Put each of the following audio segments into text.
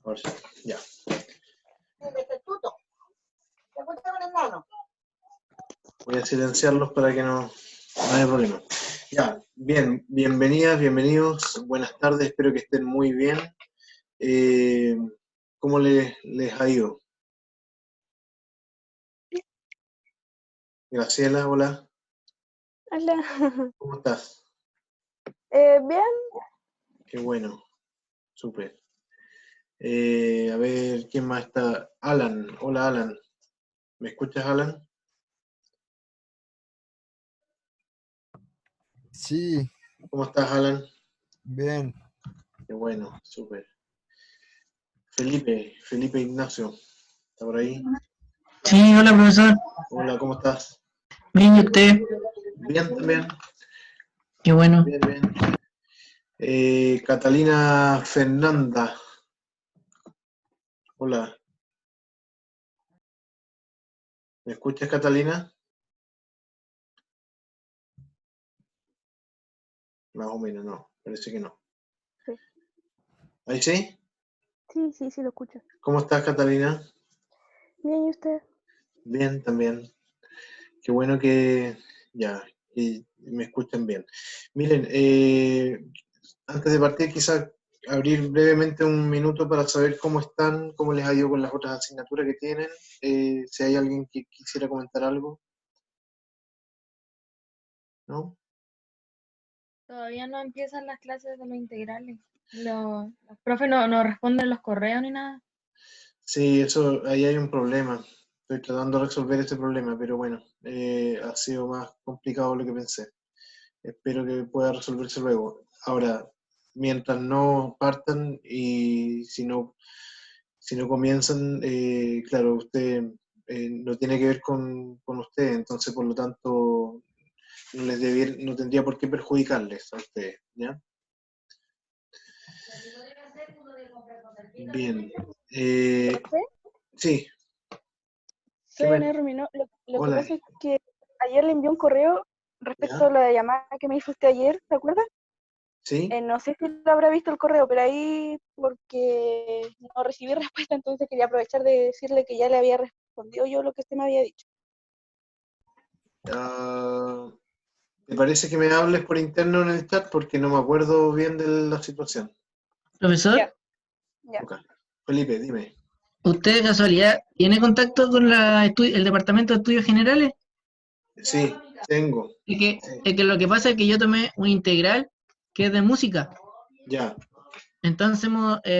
Ahora sí, ya. Voy a silenciarlos para que no haya problema. Ya, bien, bienvenidas, bienvenidos, buenas tardes, espero que estén muy bien. ¿Cómo les ha ido? Graciela, hola, Hola. ¿cómo estás? Bien. Qué bueno, súper. A ver, ¿quién más está? Alan, hola Alan, ¿me escuchas Alan? Sí, ¿Cómo estás Alan? bien. Qué bueno, súper. Felipe Ignacio, ¿está por ahí? Sí, hola profesor. Hola, ¿cómo estás? Bien, ¿y usted? Bien también, Qué bueno. bien, bien. Catalina Fernanda, hola, ¿me escuchas Catalina? Más o menos, no, parece que no. Sí, ¿Ahí sí? sí, lo escucho. ¿Cómo estás Catalina? Bien, ¿y usted? Bien también. Qué bueno que ya, que me escuchen bien. Miren, antes de partir, quizás abrir brevemente un minuto para saber cómo están, cómo les ha ido con las otras asignaturas que tienen. Si hay alguien que quisiera comentar algo, ¿no? Todavía no empiezan las clases de los integrales. Los profes no responden los correos ni nada. Sí, eso, ahí hay un problema. Estoy tratando de resolver ese problema, pero bueno, ha sido más complicado de lo que pensé. Espero que pueda resolverse luego. Ahora, mientras no partan y si no comienzan, claro, usted no tiene que ver con usted, entonces por lo tanto no tendría por qué perjudicarles a ustedes, ¿ya? Bien. ¿Profe? Sí, ¿qué Soy me- Ana Romino. Lo que Hola, pasa es que ayer le envié un correo respecto a ¿ya? la llamada que me hizo usted ayer, ¿se acuerda? ¿Sí? No sé si lo habrá visto el correo, pero ahí porque no recibí respuesta, entonces quería aprovechar de decirle que ya le había respondido yo lo que usted me había dicho. Ah, ¿te parece que me hables por interno en el chat? Porque no me acuerdo bien de la situación. Profesor, Ya. Ok. Felipe, dime. ¿usted de casualidad tiene contacto con el Departamento de Estudios Generales? Sí, tengo. Es que lo que pasa es que yo tomé un integral que es de música. Ya, Entonces,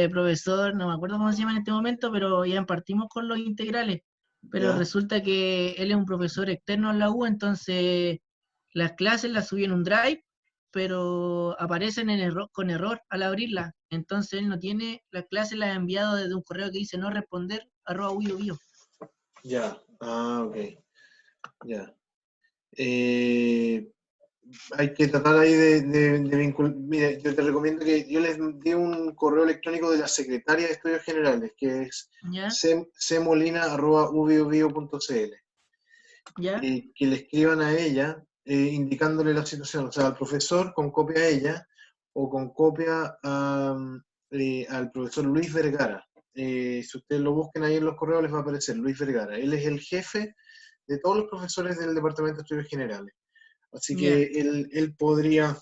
profesor, no me acuerdo cómo se llama en este momento, pero ya partimos con los integrales. Pero ya. resulta que él es un profesor externo en la U, entonces las clases las subí en un drive, pero aparecen con error al abrirla. Entonces él no tiene, las clases las ha enviado desde un correo que dice no responder, @uiobio. Ya. Ah, ok. Ya. Eh, hay que tratar ahí de vincular. Mira, yo te recomiendo que yo les di un correo electrónico de la Secretaria de Estudios Generales, que es ¿Ya? cmolina@ubiobio.cl. ¿Ya? Que le escriban a ella indicándole la situación, o sea, al profesor con copia a ella o con copia al profesor Luis Vergara. Si ustedes lo busquen ahí en los correos les va a aparecer Luis Vergara. Él es el jefe de todos los profesores del Departamento de Estudios Generales. Así que ¿Ya? él podría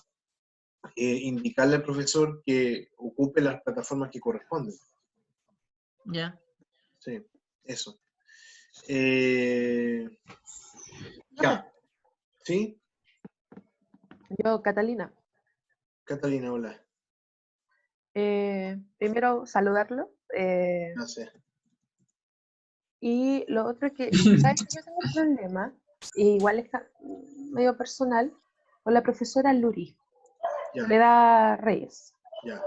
indicarle al profesor que ocupe las plataformas que corresponden. ¿Ya? Sí, eso. Eh, ya, ¿sí? Yo, Catalina, Catalina, hola. primero saludarlo Gracias. y lo otro es que, ¿sabes que yo tengo un problema? Igual es medio personal, con la profesora Luri, Ya, Leda Reyes. ya.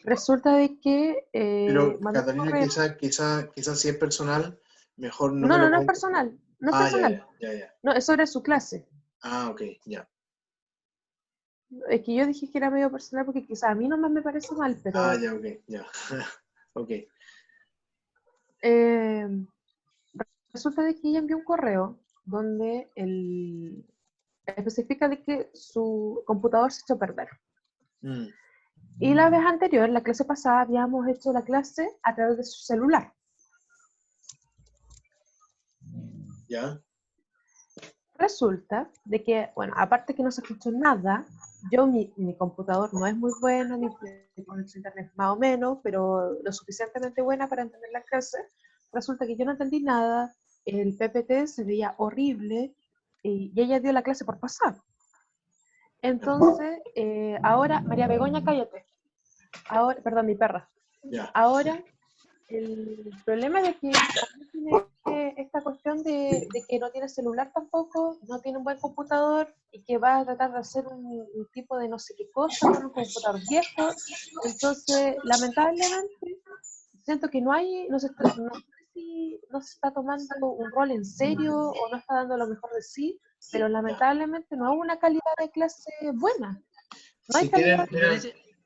Resulta de que Pero mandó un Catalina, correo. quizá si es personal, mejor no me No, lo no es ponga. personal, no es Ah, ya, personal, ya, ya, ya. no, es sobre su clase. Ah, ok, ya. Es que yo dije que era medio personal porque quizás a mí nomás me parece mal, Ah, pero ya, ok, ya. Ok, eh, resulta de que ella envió un correo donde especifica de que su computador se echó a perder. mm, Y la vez anterior, la clase pasada, habíamos hecho la clase a través de su celular. ¿Ya? Resulta de que, bueno, aparte que no se escuchó nada, mi computador no es muy bueno, mi conexión a internet más o menos, pero lo suficientemente buena para entender la clase. Resulta que yo no entendí nada, el PPT se veía horrible y ella dio la clase por pasar. Entonces, ahora, María Begoña, cállate. Ahora, perdón, mi perra. Ya. Ahora, el problema es de que tiene esta cuestión de que no tiene celular tampoco, no tiene un buen computador y que va a tratar de hacer un tipo de no sé qué cosa con un computador viejo. Entonces, lamentablemente, siento que no sé si no se está tomando un rol en serio o no está dando lo mejor de sí, pero lamentablemente no hay una calidad de clase buena. No hay Si quieren, calidad. mira,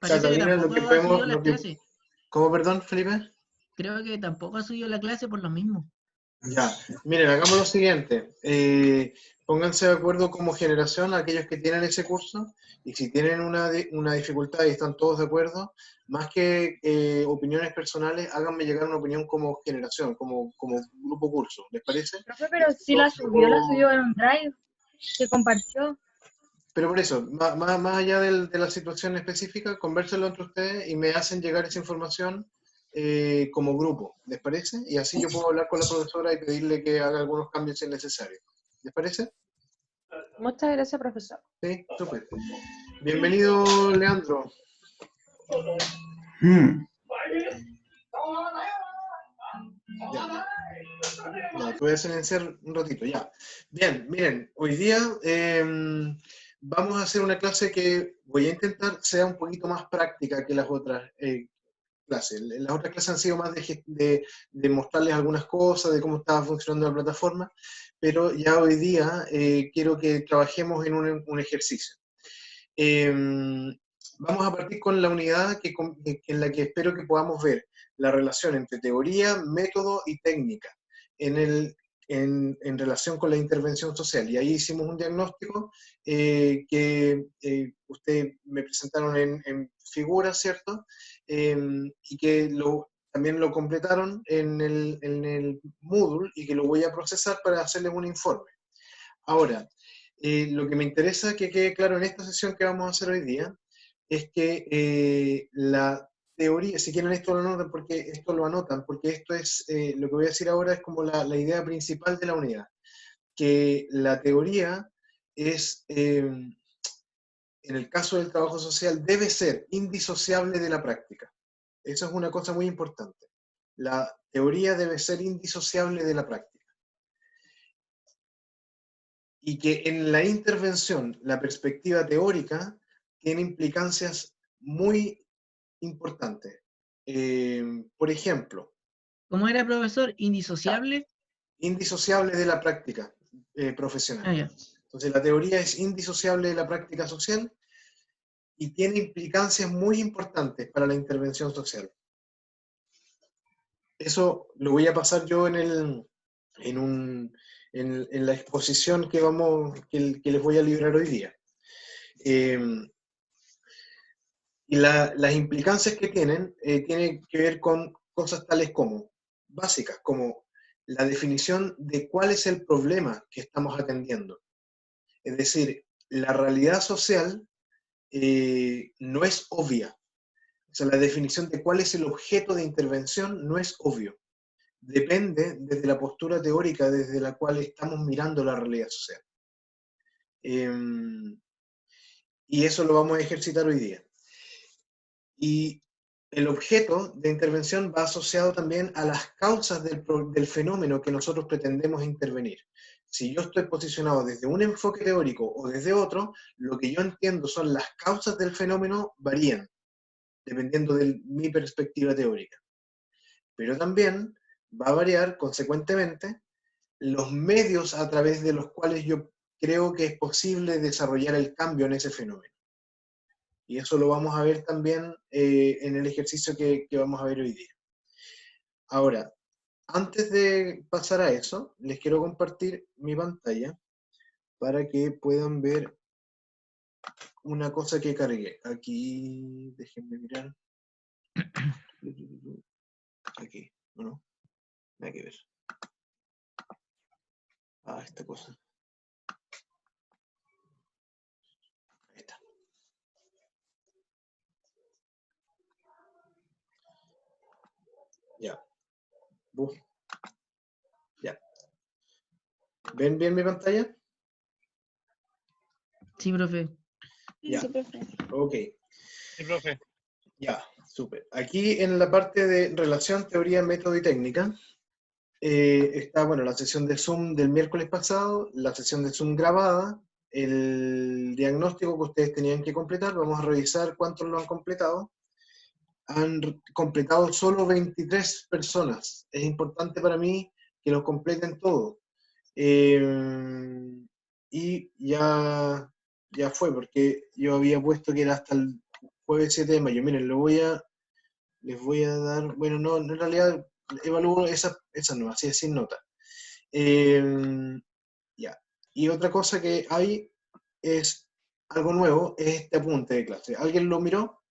Parece que Catalina, lo tampoco que ha subido podemos, la clase. ¿Cómo, perdón, Felipe? Creo que tampoco ha subido la clase por lo mismo. Ya, miren, hagamos lo siguiente. Pónganse de acuerdo como generación aquellos que tienen ese curso y si tienen una dificultad y están todos de acuerdo, más que opiniones personales, háganme llegar una opinión como generación, como grupo curso. ¿Les parece? Profe, pero sí la subió en un drive que compartió. Pero por eso, más allá de la situación específica, convérselo entre ustedes y me hacen llegar esa información como grupo, ¿les parece? Y así yo puedo hablar con la profesora y pedirle que haga algunos cambios si es necesario. ¿Les parece? Muchas gracias, profesor. Sí, súper. Bienvenido, Leandro. Ya. Ya, te voy a silenciar un ratito, ya. Bien, miren, hoy día vamos a hacer una clase que voy a intentar sea un poquito más práctica que las otras clases. Las otras clases han sido más de mostrarles algunas cosas, de cómo estaba funcionando la plataforma, pero ya hoy día quiero que trabajemos en un ejercicio. Vamos a partir con la unidad en la que espero que podamos ver la relación entre teoría, método y técnica en relación con la intervención social. Y ahí hicimos un diagnóstico que ustedes me presentaron en figuras, ¿cierto? Y que también lo completaron en el Moodle y que lo voy a procesar para hacerles un informe. Ahora, lo que me interesa que quede claro en esta sesión que vamos a hacer hoy día es que la teoría, si quieren esto lo anotan, porque esto es, lo que voy a decir ahora es como la idea principal de la unidad, que la teoría es, en el caso del trabajo social, debe ser indisociable de la práctica. Eso es una cosa muy importante. La teoría debe ser indisociable de la práctica. Y que en la intervención, la perspectiva teórica tiene implicancias muy importantes. Por ejemplo, ¿Cómo era, profesor? ¿Indisociable? indisociable de la práctica Ah, profesional. ya. Entonces, la teoría es indisociable de la práctica social y tiene implicancias muy importantes para la intervención social. Eso lo voy a pasar yo en la exposición que les voy a librar hoy día. Y las implicancias que tienen que ver con cosas tales como, básicas, como la definición de cuál es el problema que estamos atendiendo. Es decir, la realidad social no es obvia. O sea, la definición de cuál es el objeto de intervención no es obvio. Depende desde la postura teórica desde la cual estamos mirando la realidad social. Y eso lo vamos a ejercitar hoy día. Y el objeto de intervención va asociado también a las causas del fenómeno que nosotros pretendemos intervenir. Si yo estoy posicionado desde un enfoque teórico o desde otro, lo que yo entiendo son las causas del fenómeno varían, dependiendo de mi perspectiva teórica. Pero también va a variar, consecuentemente, los medios a través de los cuales yo creo que es posible desarrollar el cambio en ese fenómeno. Y eso lo vamos a ver también en el ejercicio que vamos a ver hoy día. Ahora, antes de pasar a eso, les quiero compartir mi pantalla para que puedan ver una cosa que cargué. Aquí, déjenme mirar. Aquí, ¿no? Nada que ver. Ah, esta cosa. Ahí está. Ya. Ya. ¿Ven bien mi pantalla? Sí, profe. Ya. Sí, profe. Ok. Sí, profe. Ya, súper. Aquí en la parte de relación, teoría, método y técnica, está, bueno, la sesión de Zoom del miércoles pasado, la sesión de Zoom grabada, el diagnóstico que ustedes tenían que completar. Vamos a revisar cuántos lo han completado. Han completado solo 23 personas. Es importante para mí que lo completen todos. Y ya fue, porque yo había puesto que era hasta el jueves 7 de mayo. Miren, les voy a dar, bueno, no, en realidad evalúo esa no, así es sin nota. Ya. Y otra cosa que hay es algo nuevo, es este apunte de clase. ¿Alguien lo miró?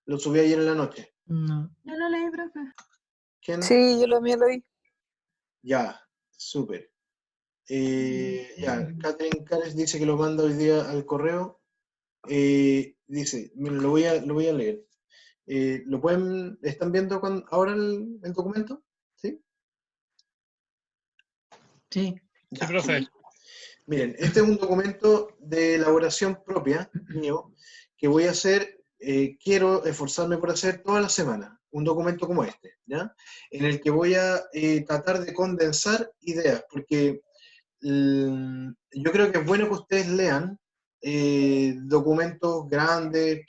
Lo subí ayer en la noche. No. Yo lo leí, profe. ¿Quién? Sí, yo lo mío lo vi. Ya, súper. Ya, Catherine Cares dice que lo manda hoy día al correo. Dice, miren, lo voy a leer. ¿Están viendo ahora el documento? ¿Sí? Sí. Sí, Ya, profe. súper. Miren, este es un documento de elaboración propia mío que voy a hacer, quiero esforzarme por hacer toda la semana, un documento como este, ¿ya? En el que voy a tratar de condensar ideas, porque yo creo que es bueno que ustedes lean documentos grandes,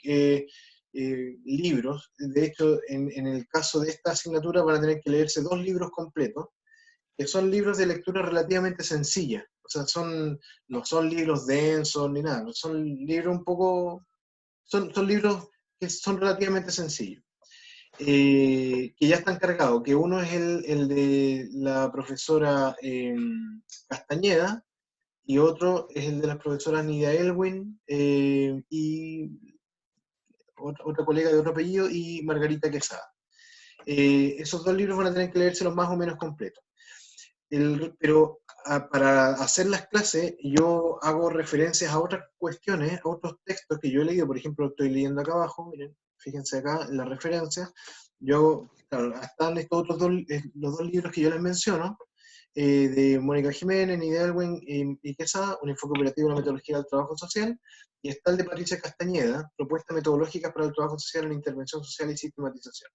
libros. De hecho, en el caso de esta asignatura van a tener que leerse 2 libros completos, que son libros de lectura relativamente sencilla. O sea, no son libros densos ni nada, son libros un poco, son libros que son relativamente sencillos. Que ya están cargados, que uno es el de la profesora Castañeda, y otro es el de las profesoras Nidia Elwin y otra colega de otro apellido, y Margarita Quesada. Esos 2 libros van a tener que leérselos más o menos completos. Pero para hacer las clases yo hago referencias a otras cuestiones, a otros textos que yo he leído. Por ejemplo, estoy leyendo acá abajo, miren, fíjense acá en las referencias. Claro, están estos otros los 2 libros que yo les menciono, de Mónica Jiménez, Nidia Elwin y Quesada, un enfoque operativo de la metodología del trabajo social, y está el de Patricia Castañeda, propuestas metodológicas para el trabajo social en intervención social y sistematización.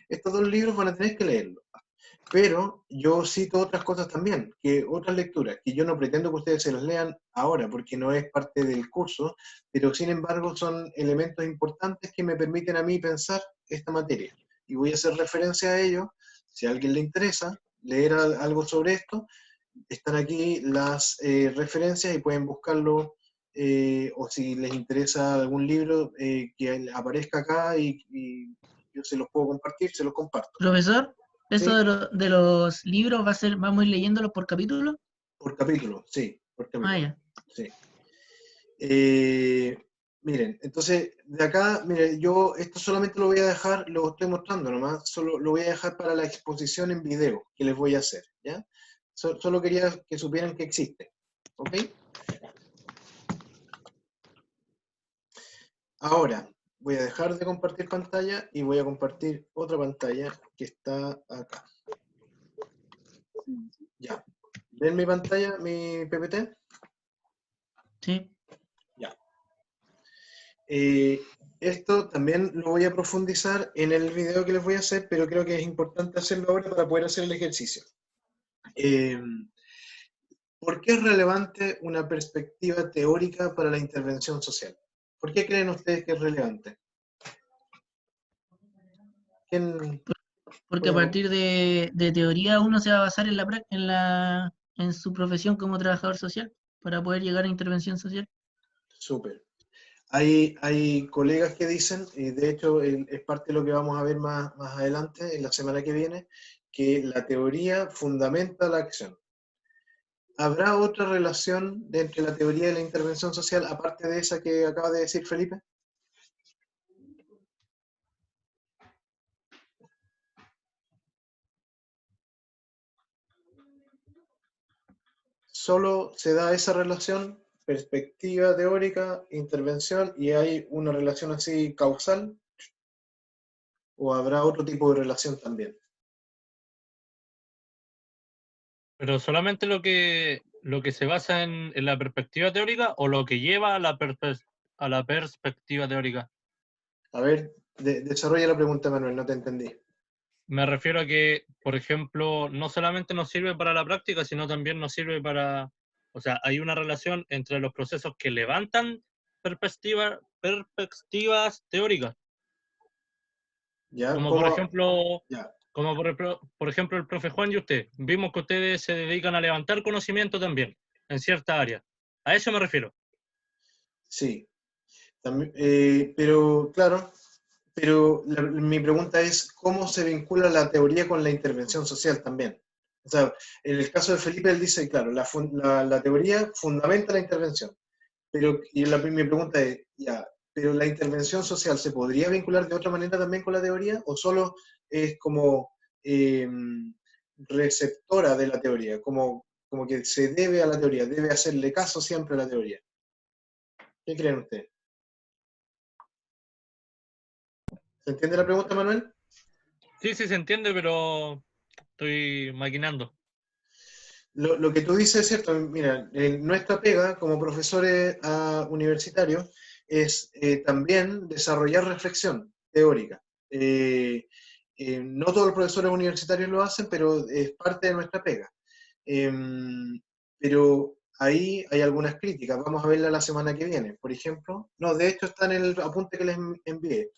Estos 2 libros van a tener que leerlos. Pero yo cito otras cosas también, otras lecturas, que yo no pretendo que ustedes se las lean ahora, porque no es parte del curso, pero sin embargo son elementos importantes que me permiten a mí pensar esta materia. Y voy a hacer referencia a ello. Si a alguien le interesa leer algo sobre esto, están aquí las referencias y pueden buscarlo, o si les interesa algún libro que aparezca acá y yo se los puedo compartir, se los comparto. Profesor, ¿Sí? ¿eso de los libros vamos a ir leyéndolos por capítulo? Por capítulo, sí, por capítulo. Ah, ya. Sí. Miren, entonces, de acá, miren, yo esto solamente lo voy a dejar, lo estoy mostrando nomás, solo lo voy a dejar para la exposición en video que les voy a hacer, ¿ya? Solo quería que supieran que existe, ¿ok? Ahora, voy a dejar de compartir pantalla y voy a compartir otra pantalla que está acá. Ya. ¿Ven mi pantalla, mi PPT? Sí. Ya. Esto también lo voy a profundizar en el video que les voy a hacer, pero creo que es importante hacerlo ahora para poder hacer el ejercicio. ¿Por qué es relevante una perspectiva teórica para la intervención social? ¿Por qué creen ustedes que es relevante? ¿Quién Porque a puede- partir de teoría uno se va a basar en su profesión como trabajador social para poder llegar a intervención social. Súper. Hay colegas que dicen, y de hecho es parte de lo que vamos a ver más adelante, en la semana que viene, que la teoría fundamenta la acción. ¿habrá otra relación entre la teoría y la intervención social, aparte de esa que acaba de decir Felipe? ¿Solo se da esa relación, perspectiva teórica, intervención, y hay una relación así causal? ¿O habrá otro tipo de relación también? Pero solamente lo que se basa en la perspectiva teórica o lo que lleva a a la perspectiva teórica. A ver, desarrolla la pregunta, Manuel, no te entendí. Me refiero a que, por ejemplo, no solamente nos sirve para la práctica, sino también nos sirve para, o sea, hay una relación entre los procesos que levantan perspectivas teóricas, ¿Ya? como por ¿Cómo? ejemplo, Ya, por ejemplo el profe Juan y usted. Vimos que ustedes se dedican a levantar conocimiento también, en cierta área. A eso me refiero. sí. También, pero, claro, pero mi pregunta es, ¿cómo se vincula la teoría con la intervención social también? O sea, en el caso de Felipe, él dice, claro, la teoría fundamenta la intervención, pero mi pregunta es, ya, ¿pero la intervención social se podría vincular de otra manera también con la teoría o solo es como eh, receptora de la teoría, como que se debe a la teoría, debe hacerle caso siempre a la teoría? ¿Qué creen ustedes? ¿Se entiende la pregunta, Manuel? Sí, sí se entiende, pero estoy maquinando. Lo que tú dices es cierto. Mira, nuestra pega como profesores universitarios es también desarrollar reflexión teórica. No todos los profesores universitarios lo hacen, pero es parte de nuestra pega. Pero ahí hay algunas críticas. Vamos a verla la semana que viene, por ejemplo. No, de hecho está en el apunte que les envié.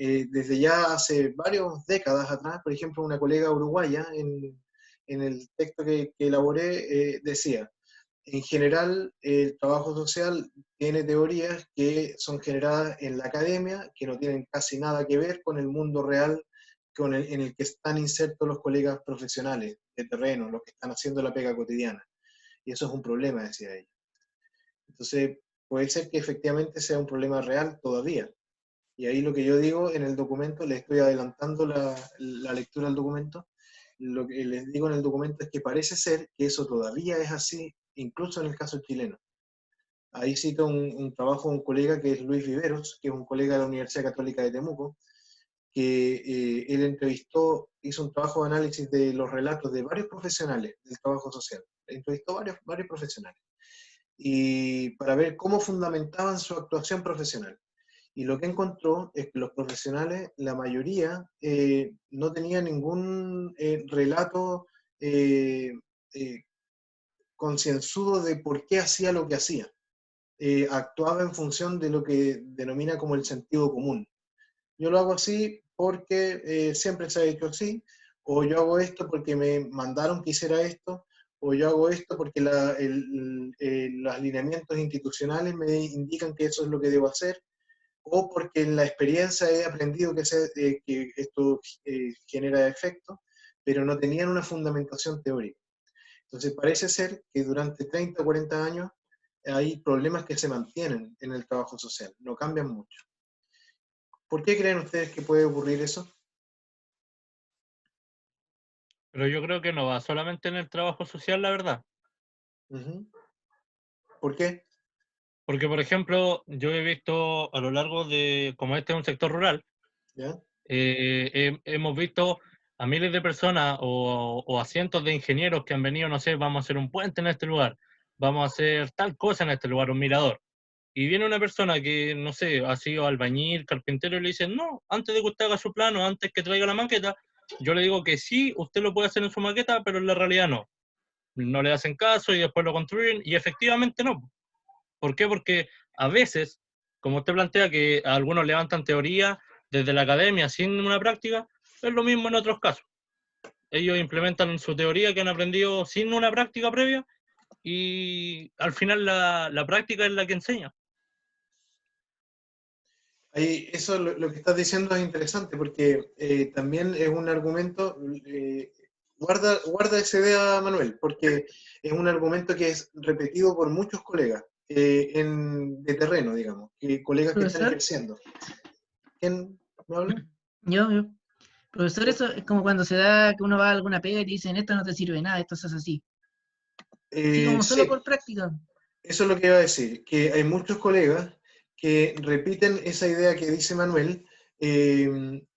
Desde ya hace varias décadas atrás, por ejemplo, una colega uruguaya en el texto que elaboré decía, en general el trabajo social tiene teorías que son generadas en la academia, que no tienen casi nada que ver con el mundo real en el que están insertos los colegas profesionales de terreno, los que están haciendo la pega cotidiana. Y eso es un problema, decía ella. Entonces, puede ser que efectivamente sea un problema real todavía. Y ahí lo que yo digo en el documento, le estoy adelantando la lectura del documento, lo que les digo en el documento es que parece ser que eso todavía es así, incluso en el caso chileno. Ahí cito un trabajo de un colega que es Luis Viveros, que es un colega de la Universidad Católica de Temuco, que él entrevistó, hizo un trabajo de análisis de los relatos de varios profesionales del trabajo social. Entrevistó varios profesionales. Y para ver cómo fundamentaban su actuación profesional. Y lo que encontró es que los profesionales, la mayoría, no tenía ningún relato eh, eh, concienzudo de por qué hacía lo que hacía. Actuaba en función de lo que denomina como el sentido común. Yo lo hago así porque siempre se ha hecho así, o yo hago esto porque me mandaron que hiciera esto, o yo hago esto porque los alineamientos institucionales me indican que eso es lo que debo hacer, o porque en la experiencia he aprendido que esto genera efecto, pero no tenían una fundamentación teórica. Entonces parece ser que durante 30 o 40 años hay problemas que se mantienen en el trabajo social, no cambian mucho. ¿Por qué creen ustedes que puede ocurrir eso? Pero yo creo que no va solamente en el trabajo social, la verdad. Uh-huh. ¿Por qué? Porque, por ejemplo, yo he visto a lo largo de, como este es un sector rural, ¿Ya? hemos visto a miles de personas o a cientos de ingenieros que han venido, no sé, vamos a hacer un puente en este lugar, vamos a hacer tal cosa en este lugar, un mirador. Y viene una persona que, no sé, ha sido albañil, carpintero, y le dice, no, antes de que usted haga su plano, antes que traiga la maqueta, yo le digo que sí, usted lo puede hacer en su maqueta, pero en la realidad no. No le hacen caso y después lo construyen, y efectivamente no. ¿Por qué? Porque a veces, como usted plantea, que algunos levantan teoría desde la academia sin una práctica, es lo mismo en otros casos. Ellos implementan su teoría que han aprendido sin una práctica previa y al final la práctica es la que enseña. Eso lo que estás diciendo es interesante porque también es un argumento, guarda esa idea, Manuel, porque es un argumento que es repetido por muchos colegas de terreno, digamos, colegas que están Profesor, ejerciendo. ¿Quién me habla? yo. Profesor, eso es como cuando se da que uno va a alguna pega y te dicen, esto no te sirve de nada, esto se hace así. Así como solo Sí, por práctica. eso es lo que iba a decir, que hay muchos colegas que repiten esa idea que dice Manuel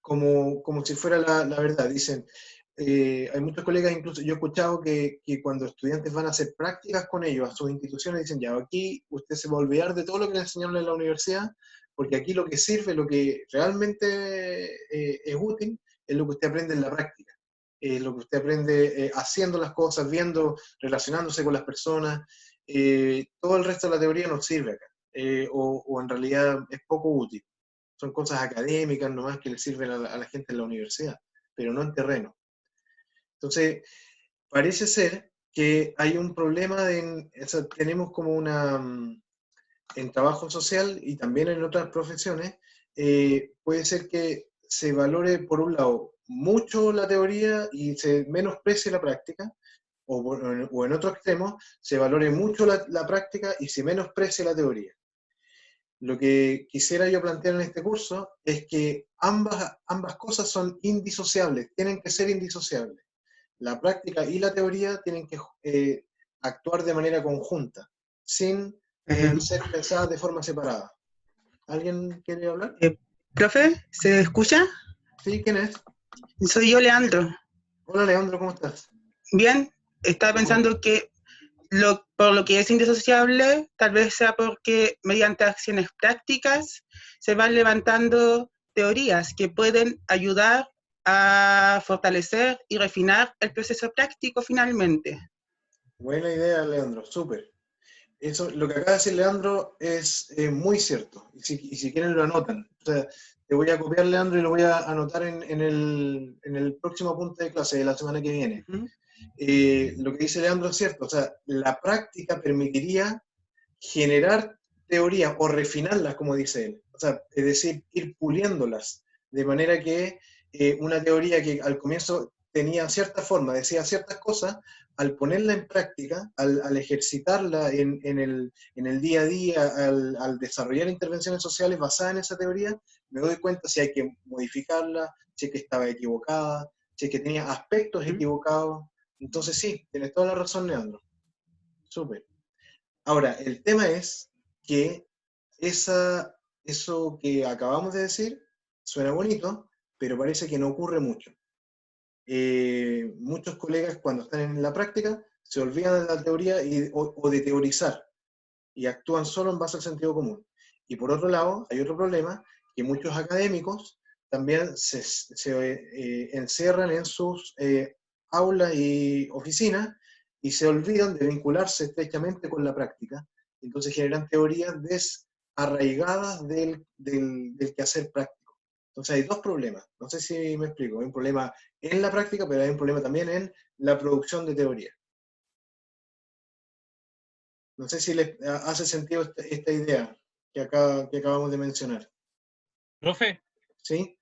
como si fuera la verdad. Dicen, hay muchos colegas, incluso yo he escuchado que cuando estudiantes van a hacer prácticas con ellos a sus instituciones, dicen, ya, aquí usted se va a olvidar de todo lo que le enseñaron en la universidad, porque aquí lo que sirve, lo que realmente es útil, es lo que usted aprende en la práctica. Lo que usted aprende haciendo las cosas, viendo, relacionándose con las personas. Todo el resto de la teoría no sirve acá, o en realidad es poco útil. Son cosas académicas nomás que le sirven a la gente en la universidad, pero no en terreno. Entonces, parece ser que hay un problema o sea, tenemos como en trabajo social y también en otras profesiones, puede ser que se valore por un lado mucho la teoría y se menosprecie la práctica, o en otro extremo, se valore mucho la práctica y se menosprecie la teoría. Lo que quisiera yo plantear en este curso es que ambas cosas son indisociables, tienen que ser indisociables. La práctica y la teoría tienen que actuar de manera conjunta, sin ser pensadas de forma separada. ¿Alguien quiere hablar? Profe, ¿se escucha? Sí, ¿quién es? Soy yo, Leandro. Hola, Leandro, ¿cómo estás? Bien, estaba pensando que por lo que es indisociable, tal vez sea porque mediante acciones prácticas se van levantando teorías que pueden ayudar a fortalecer y refinar el proceso práctico finalmente. Buena idea, Leandro, súper. Eso, lo que acaba de decir Leandro es muy cierto, y si quieren lo anotan. O sea, te voy a copiar, Leandro, y lo voy a anotar en el próximo apunte de clase de la semana que viene. Lo que dice Leandro es cierto, o sea, la práctica permitiría generar teorías o refinarlas, como dice él. O sea, es decir, ir puliéndolas, de manera que una teoría que al comienzo tenía cierta forma, decía ciertas cosas, al ponerla en práctica, al ejercitarla en el día a día, al desarrollar intervenciones sociales basadas en esa teoría, me doy cuenta si hay que modificarla, si es que estaba equivocada, si es que tenía aspectos equivocados. Entonces sí, tienes toda la razón, Leandro. Súper. Ahora, el tema es que eso que acabamos de decir suena bonito, pero parece que no ocurre mucho. Muchos colegas cuando están en la práctica se olvidan de la teoría o de teorizar y actúan solo en base al sentido común. Y por otro lado, hay otro problema, que muchos académicos también se encierran en sus aulas y oficinas y se olvidan de vincularse estrechamente con la práctica. Entonces generan teorías desarraigadas del quehacer práctico. Entonces hay dos problemas. No sé si me explico. Hay un problema en la práctica, pero hay un problema también en la producción de teoría. No sé si les hace sentido esta idea que acabamos de mencionar. Profe, ¿Sí?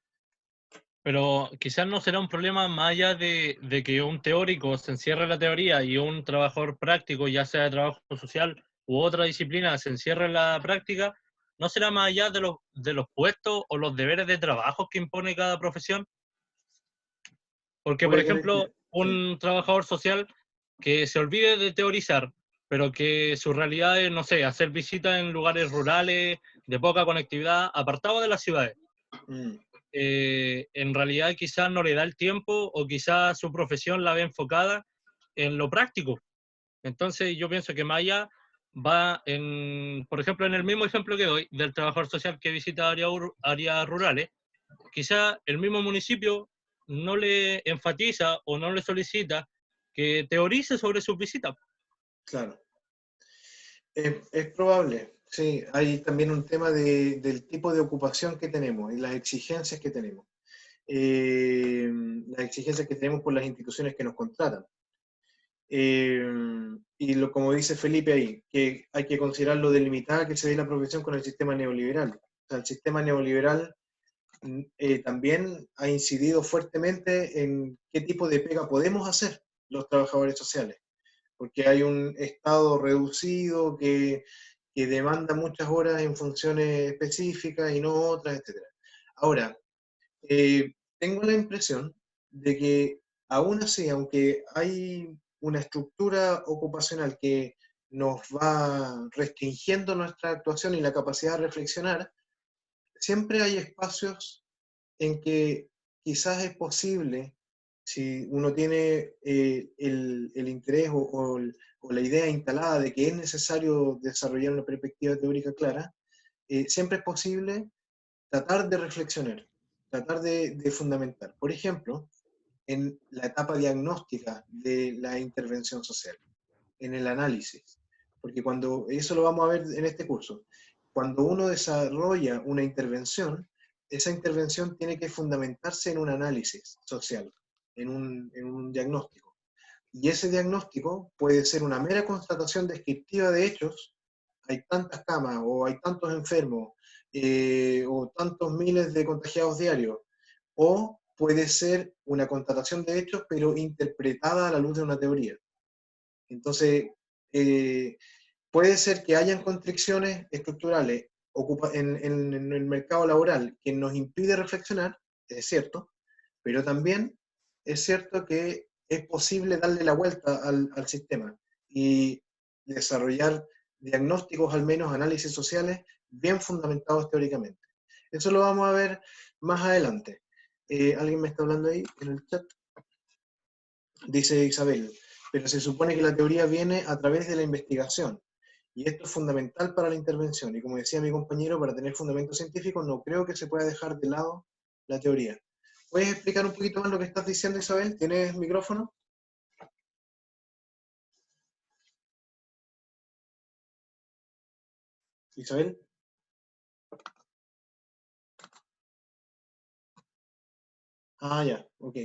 pero quizás no será un problema más allá de que un teórico se encierre en la teoría y un trabajador práctico, ya sea de trabajo social u otra disciplina, se encierre en la práctica. ¿No será más allá de los puestos o los deberes de trabajo que impone cada profesión? Porque, por Puede tener ejemplo, que... Sí. un trabajador social que se olvide de teorizar, pero que su realidad es, no sé, hacer visitas en lugares rurales, de poca conectividad, apartados de las ciudades. Mm. En realidad quizás no le da el tiempo o quizás su profesión la ve enfocada en lo práctico. Entonces yo pienso que Maya va por ejemplo, en el mismo ejemplo que doy del trabajador social que visita áreas rurales, quizá el mismo municipio no le enfatiza o no le solicita que teorice sobre sus visitas. Claro. Es probable, sí. Hay también un tema del tipo de ocupación que tenemos y las exigencias que tenemos. Las exigencias que tenemos por las instituciones que nos contratan. Como dice Felipe ahí, que hay que considerar lo delimitada que se ve la profesión con el sistema neoliberal. O sea, el sistema neoliberal también ha incidido fuertemente en qué tipo de pega podemos hacer los trabajadores sociales, porque hay un estado reducido que demanda muchas horas en funciones específicas y no otras, etc. Ahora, tengo la impresión de que aún así, aunque hay una estructura ocupacional que nos va restringiendo nuestra actuación y la capacidad de reflexionar, siempre hay espacios en que quizás es posible, si uno tiene el interés o la idea instalada de que es necesario desarrollar una perspectiva teórica clara, siempre es posible tratar de reflexionar, tratar de fundamentar. Por ejemplo, en la etapa diagnóstica de la intervención social, en el análisis, porque cuando, eso lo vamos a ver en este curso, cuando uno desarrolla una intervención, esa intervención tiene que fundamentarse en un análisis social, en un diagnóstico. Y ese diagnóstico puede ser una mera constatación descriptiva de hechos, hay tantas camas, o hay tantos enfermos, o tantos miles de contagiados diarios, o puede ser una constatación de hechos, pero interpretada a la luz de una teoría. Entonces, puede ser que hayan constricciones estructurales en el mercado laboral que nos impide reflexionar, es cierto, pero también es cierto que es posible darle la vuelta al sistema y desarrollar diagnósticos, al menos análisis sociales, bien fundamentados teóricamente. Eso lo vamos a ver más adelante. ¿Alguien me está hablando ahí en el chat? Dice Isabel, pero se supone que la teoría viene a través de la investigación. Y esto es fundamental para la intervención. Y como decía mi compañero, para tener fundamentos científicos no creo que se pueda dejar de lado la teoría. ¿Puedes explicar un poquito más lo que estás diciendo, Isabel? ¿Tienes micrófono? Isabel. Ah, ya, ok.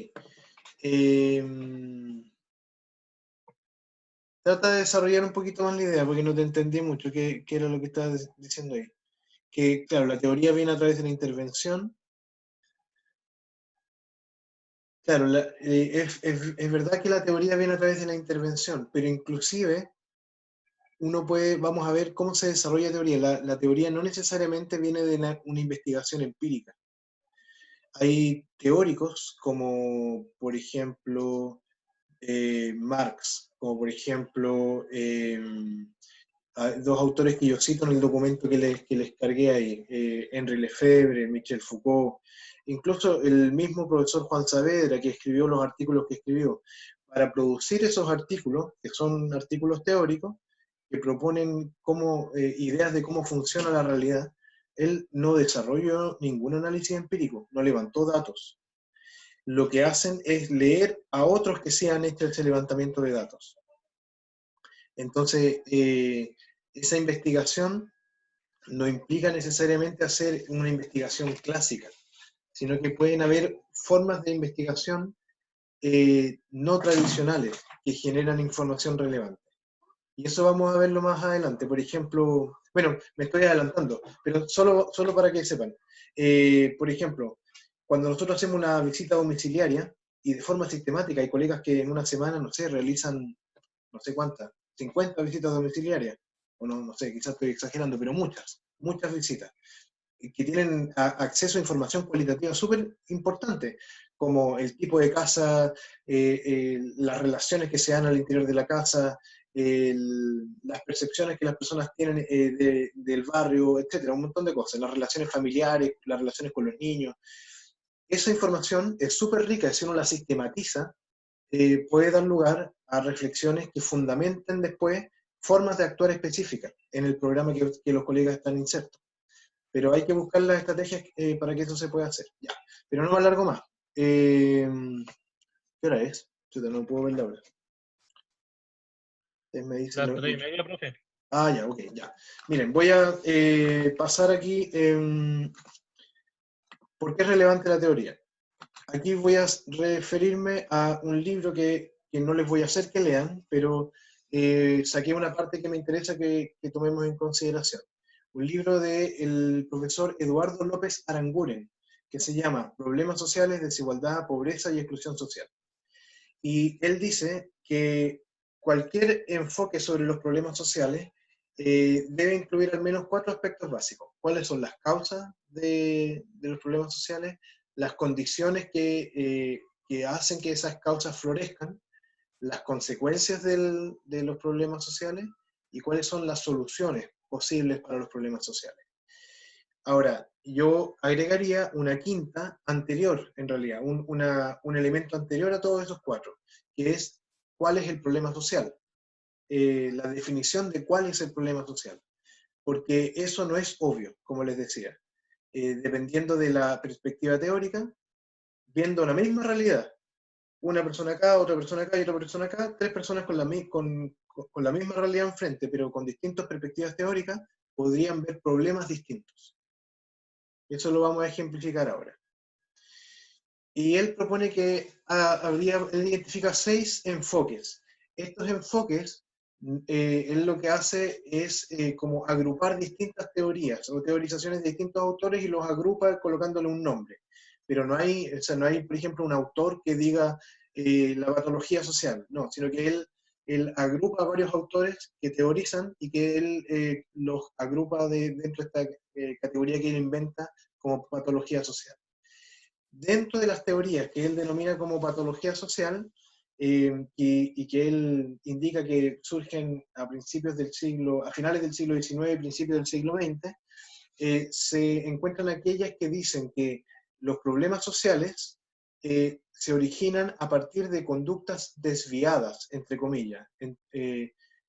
Trata de desarrollar un poquito más la idea, porque no te entendí mucho qué era lo que estabas diciendo ahí. Que, claro, la teoría viene a través de la intervención. Claro, es verdad que la teoría viene a través de la intervención, pero inclusive vamos a ver cómo se desarrolla la teoría. La teoría no necesariamente viene de una investigación empírica. Hay teóricos como, por ejemplo, Marx, como por ejemplo, dos autores que yo cito en el documento que les cargué ahí, Henri Lefebvre, Michel Foucault, incluso el mismo profesor Juan Saavedra, que escribió los artículos que escribió. Para producir esos artículos, que son artículos teóricos, que proponen ideas de cómo funciona la realidad, él no desarrolló ningún análisis empírico, no levantó datos. Lo que hacen es leer a otros que sí han hecho ese levantamiento de datos. Entonces, esa investigación no implica necesariamente hacer una investigación clásica, sino que pueden haber formas de investigación no tradicionales que generan información relevante. Y eso vamos a verlo más adelante. Por ejemplo, bueno, me estoy adelantando, pero solo para que sepan. Por ejemplo, cuando nosotros hacemos una visita domiciliaria, y de forma sistemática, hay colegas que en una semana, no sé, realizan, no sé cuántas, 50 visitas domiciliarias, o no sé, quizás estoy exagerando, pero muchas visitas, que tienen acceso a información cualitativa súper importante, como el tipo de casa, las relaciones que se dan al interior de la casa, las percepciones que las personas tienen del barrio, etcétera, un montón de cosas, las relaciones familiares, las relaciones con los niños. Esa información es súper rica, si uno la sistematiza, puede dar lugar a reflexiones que fundamenten después formas de actuar específicas en el programa que los colegas están insertos. Pero hay que buscar las estrategias para que eso se pueda hacer. Ya. Pero no me alargo más. ¿Qué hora es? Chuta, no puedo ver la hora. Me dicen, Las 3:30, profe. Ah, ya, ok, ya. Miren, voy a pasar aquí por qué es relevante la teoría. Aquí voy a referirme a un libro que no les voy a hacer que lean, pero saqué una parte que me interesa que tomemos en consideración. Un libro del profesor Eduardo López Aranguren, que se llama Problemas sociales, desigualdad, pobreza y exclusión social. Y él dice que cualquier enfoque sobre los problemas sociales debe incluir al menos 4 aspectos básicos. ¿Cuáles son las causas de los problemas sociales? Las condiciones que hacen que esas causas florezcan, las consecuencias de los problemas sociales y cuáles son las soluciones posibles para los problemas sociales. Ahora, yo agregaría una quinta anterior, en realidad, un elemento anterior a todos esos 4, que es cuál es el problema social, la definición de cuál es el problema social, porque eso no es obvio, como les decía. Dependiendo de la perspectiva teórica, viendo la misma realidad, una persona acá, otra persona acá y otra persona acá, 3 personas con la misma realidad enfrente, pero con distintas perspectivas teóricas, podrían ver problemas distintos. Eso lo vamos a ejemplificar ahora. Y él propone que él identifica 6 enfoques. Estos enfoques, él lo que hace es como agrupar distintas teorías o teorizaciones de distintos autores y los agrupa colocándole un nombre. Pero no hay, por ejemplo, un autor que diga la patología social, no, sino que él agrupa a varios autores que teorizan y que él los agrupa dentro de esta categoría que él inventa como patología social. Dentro de las teorías que él denomina como patología social, y que él indica que surgen a finales del siglo XIX y principios del siglo XX, se encuentran aquellas que dicen que los problemas sociales se originan a partir de conductas desviadas, entre comillas,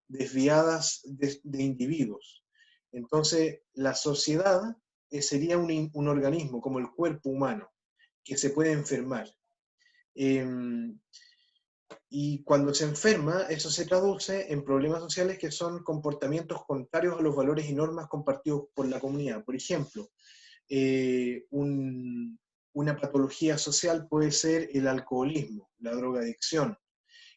desviadas de individuos. Entonces, la sociedad sería un organismo, como el cuerpo humano, que se puede enfermar. Y cuando se enferma, eso se traduce en problemas sociales que son comportamientos contrarios a los valores y normas compartidos por la comunidad. Por ejemplo, una patología social puede ser el alcoholismo, la drogadicción.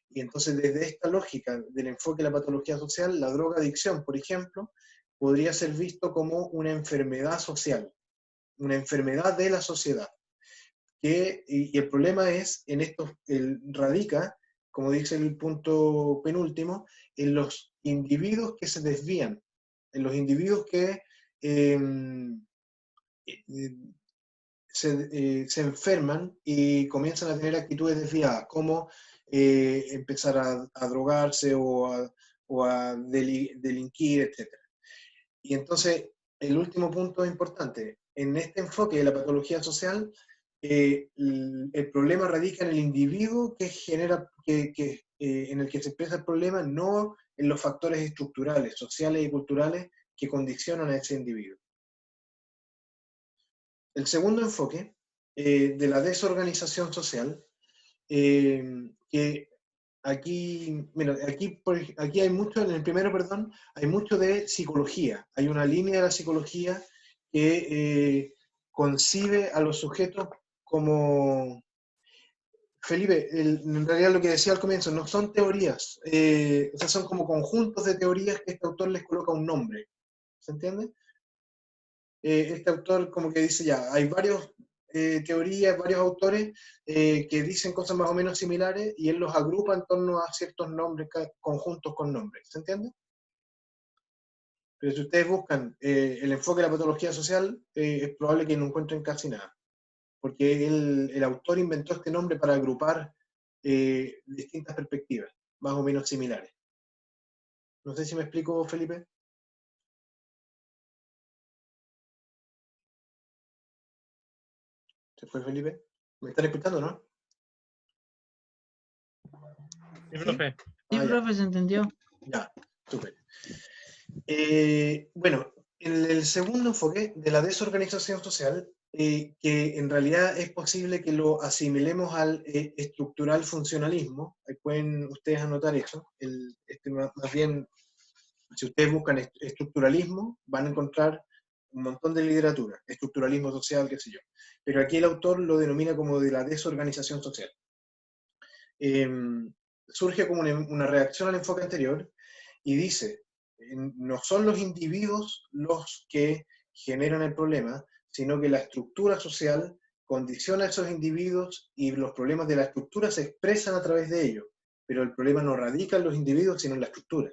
Y entonces, desde esta lógica del enfoque de la patología social, la drogadicción, por ejemplo, podría ser visto como una enfermedad social, una enfermedad de la sociedad. Y el problema es, radica, como dice el punto penúltimo, en los individuos que se desvían, en los individuos que se enferman y comienzan a tener actitudes desviadas, como empezar a drogarse o a delinquir, etc. Y entonces, el último punto importante, en este enfoque de la patología social, el problema radica en el individuo que genera, en el que se expresa el problema, no en los factores estructurales, sociales y culturales que condicionan a ese individuo. El segundo enfoque de la desorganización social, que aquí hay mucho, en el primero, perdón, hay mucho de psicología. Hay una línea de la psicología que concibe a los sujetos como... Felipe, en realidad lo que decía al comienzo, no son teorías, o sea, son como conjuntos de teorías que este autor les coloca un nombre. ¿Se entiende? Este autor como que dice ya, hay varias teorías, varios autores que dicen cosas más o menos similares y él los agrupa en torno a ciertos nombres, conjuntos con nombres. ¿Se entiende? Pero si ustedes buscan el enfoque de la patología social, es probable que no encuentren casi nada. Porque el autor inventó este nombre para agrupar distintas perspectivas, más o menos similares. No sé si me explico, Felipe. ¿Se fue Felipe? ¿Me están escuchando, no? Sí, profe. Sí, profe, se entendió. Ya, súper. Bueno, en el segundo enfoque de la desorganización social, que en realidad es posible que lo asimilemos al estructural funcionalismo, pueden ustedes anotar eso, más bien, si ustedes buscan estructuralismo, van a encontrar un montón de literatura, estructuralismo social, qué sé yo, pero aquí el autor lo denomina como de la desorganización social. Surge como una reacción al enfoque anterior y dice, no son los individuos los que generan el problema, sino que la estructura social condiciona a esos individuos y los problemas de la estructura se expresan a través de ellos, pero el problema no radica en los individuos, sino en la estructura.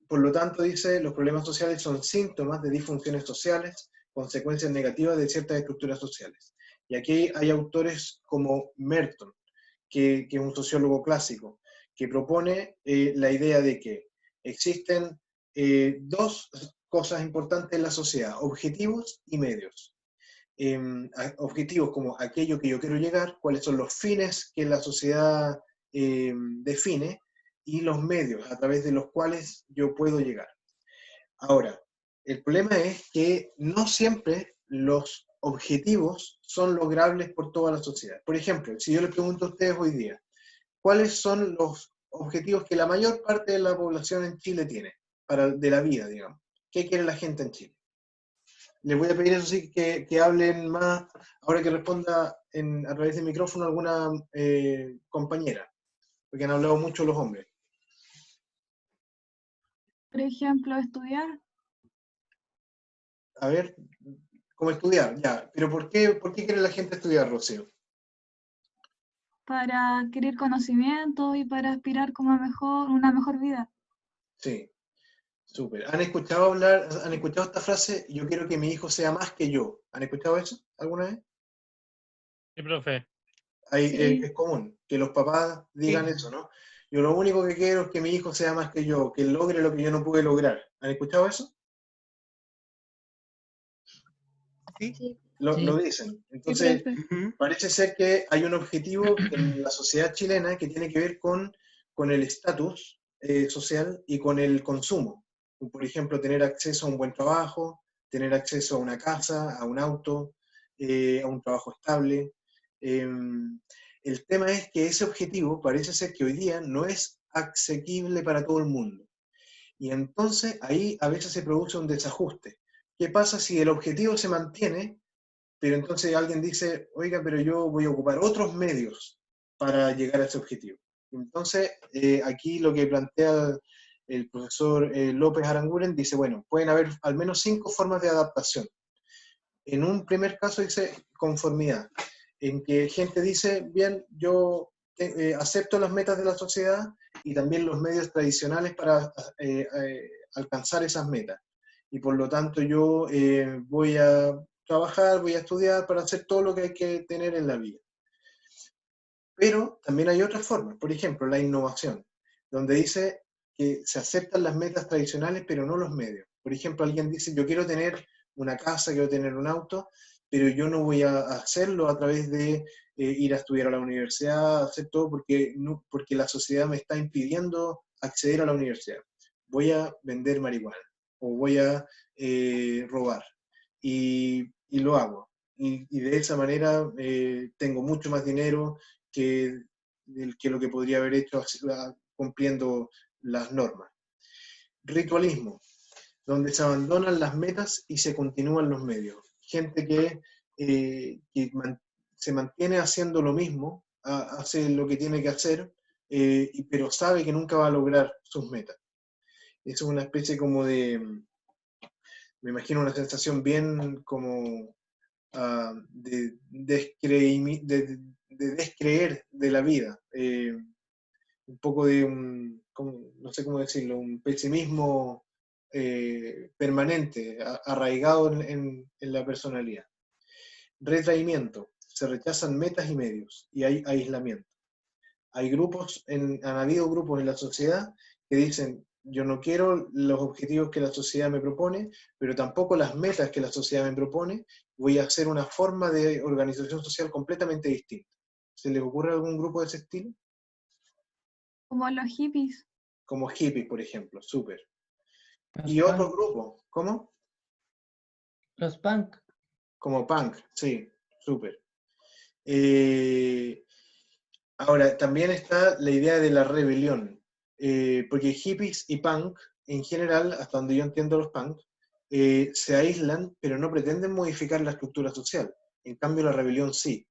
Por lo tanto, dice, los problemas sociales son síntomas de disfunciones sociales, consecuencias negativas de ciertas estructuras sociales. Y aquí hay autores como Merton, que es un sociólogo clásico, que propone la idea de que existen dos cosas importantes en la sociedad, objetivos y medios. Objetivos como aquello que yo quiero llegar, cuáles son los fines que la sociedad define, y los medios a través de los cuales yo puedo llegar. Ahora, el problema es que no siempre los objetivos son logrables por toda la sociedad. Por ejemplo, si yo les pregunto a ustedes hoy día, ¿cuáles son los objetivos que la mayor parte de la población en Chile tiene de la vida, digamos? ¿Qué quiere la gente en Chile? Les voy a pedir, eso sí, que hablen más, ahora que responda a través del micrófono alguna compañera, porque han hablado mucho los hombres. Por ejemplo, estudiar. A ver, ¿cómo estudiar? Ya, pero ¿por qué quiere la gente estudiar, Rocío? Para adquirir conocimiento y para aspirar como una mejor vida. Sí, súper. ¿Han escuchado esta frase? Yo quiero que mi hijo sea más que yo. ¿Han escuchado eso alguna vez? Sí, profe. Sí. Es común que los papás digan Sí. eso, ¿no? Yo lo único que quiero es que mi hijo sea más que yo, que logre lo que yo no pude lograr. ¿Han escuchado eso? Sí. Sí. Lo Sí. dicen. Entonces, Ujú. parece ser que hay un objetivo en la sociedad chilena que tiene que ver con el estatus social y con el consumo. Por ejemplo, tener acceso a un buen trabajo, tener acceso a una casa, a un auto, a un trabajo estable. El tema es que ese objetivo parece ser que hoy día no es asequible para todo el mundo. Y entonces ahí a veces se produce un desajuste. ¿Qué pasa si el objetivo se mantiene, pero entonces alguien dice, oiga, pero yo voy a ocupar otros medios para llegar a ese objetivo? Entonces, aquí lo que plantea el profesor López Aranguren dice, bueno, pueden haber al menos 5 formas de adaptación. En un primer caso dice conformidad, en que gente dice, bien, yo acepto las metas de la sociedad y también los medios tradicionales para alcanzar esas metas. Y por lo tanto yo voy a trabajar, voy a estudiar para hacer todo lo que hay que tener en la vida. Pero también hay otras formas, por ejemplo, la innovación, donde dice que se aceptan las metas tradicionales, pero no los medios. Por ejemplo, alguien dice, yo quiero tener una casa, quiero tener un auto, pero yo no voy a hacerlo a través de ir a estudiar a la universidad, hacer todo porque la sociedad me está impidiendo acceder a la universidad. Voy a vender marihuana o voy a robar. Y lo hago. Y de esa manera tengo mucho más dinero que lo que podría haber hecho cumpliendo las normas. Ritualismo, donde se abandonan las metas y se continúan los medios. Gente que se mantiene haciendo lo mismo, hace lo que tiene que hacer, pero sabe que nunca va a lograr sus metas. Eso es una especie como me imagino una sensación bien como de descreer de la vida, un poco de no sé cómo decirlo, un pesimismo permanente, arraigado en la personalidad. Retraimiento, se rechazan metas y medios y hay aislamiento. Han habido grupos en la sociedad que dicen, yo no quiero los objetivos que la sociedad me propone, pero tampoco las metas que la sociedad me propone, voy a hacer una forma de organización social completamente distinta. ¿Se les ocurre algún grupo de ese estilo? Como los hippies. Como hippies, por ejemplo, súper. Los Y otros punk. grupos, ¿cómo? Los punk. Como punk, sí, súper. Ahora, también está la idea de la rebelión, porque hippies y punk, en general, hasta donde yo entiendo los punk, se aíslan, pero no pretenden modificar la estructura social. En cambio, la rebelión sí.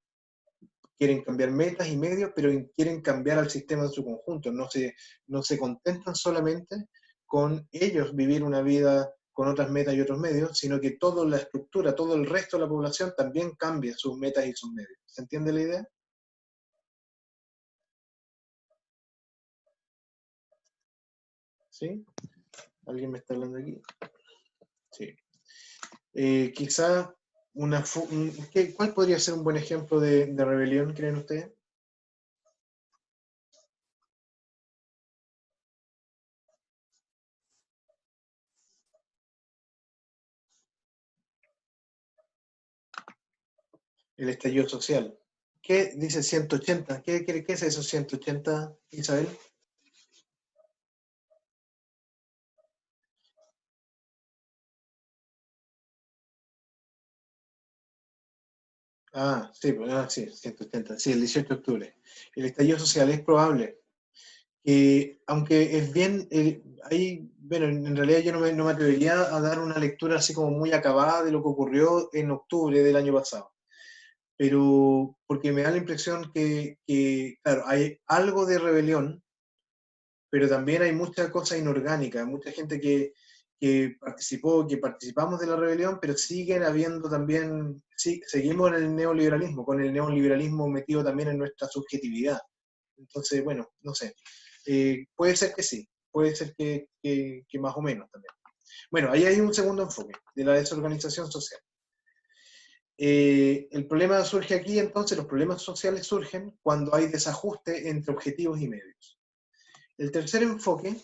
Quieren cambiar metas y medios, pero quieren cambiar al sistema en su conjunto. No se contentan solamente con ellos vivir una vida con otras metas y otros medios, sino que toda la estructura, todo el resto de la población también cambia sus metas y sus medios. ¿Se entiende la idea? ¿Sí? ¿Alguien me está hablando aquí? Sí. Quizá ¿cuál podría ser un buen ejemplo de rebelión, creen ustedes? El estallido social. ¿Qué dice 180? ¿Qué es eso 180, Isabel? Sí, 180. Sí, el 18 de octubre. El estallido social es probable que, aunque es bien, bueno, en realidad yo no me atrevería a dar una lectura así como muy acabada de lo que ocurrió en octubre del año pasado. Pero porque me da la impresión claro, hay algo de rebelión, pero también hay mucha cosa inorgánica, mucha gente que participamos de la rebelión, pero siguen habiendo también, sí, seguimos en el neoliberalismo, con el neoliberalismo metido también en nuestra subjetividad. Entonces, bueno, no sé. Puede ser que sí, puede ser que más o menos también. Bueno, ahí hay un segundo enfoque de la desorganización social. El problema surge aquí, entonces, los problemas sociales surgen cuando hay desajuste entre objetivos y medios. El tercer enfoque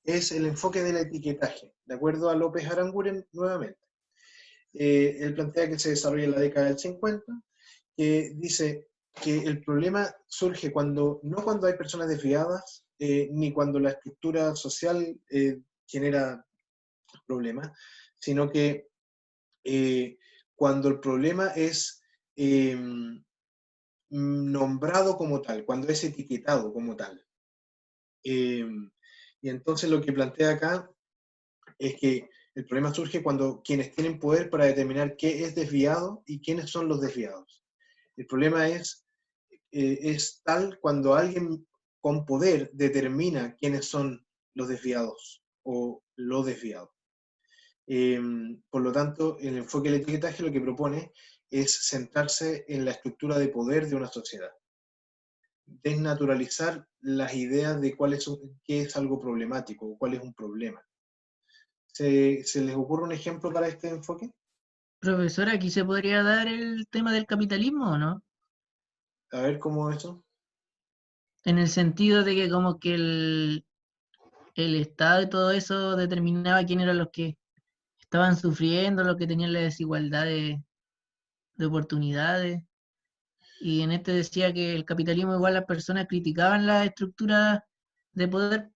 es el enfoque del etiquetaje, de acuerdo a López Aranguren nuevamente. Él plantea que se desarrolla en la década del 50, que dice que el problema surge no cuando hay personas desviadas, ni cuando la estructura social genera problemas, sino que cuando el problema es nombrado como tal, cuando es etiquetado como tal. Y entonces lo que plantea acá es que el problema surge cuando quienes tienen poder para determinar qué es desviado y quiénes son los desviados. El problema es tal cuando alguien con poder determina quiénes son los desviados o lo desviado. Por lo tanto, el enfoque del etiquetaje lo que propone es centrarse en la estructura de poder de una sociedad. Desnaturalizar las ideas de qué es algo problemático o cuál es un problema. ¿Se les ocurre un ejemplo para este enfoque? Profesor, aquí se podría dar el tema del capitalismo, ¿o no? A ver cómo eso. En el sentido de que como que el Estado y todo eso determinaba quién eran los que estaban sufriendo, los que tenían la desigualdad de oportunidades. Y en este decía que el capitalismo igual las personas criticaban la estructura de poder.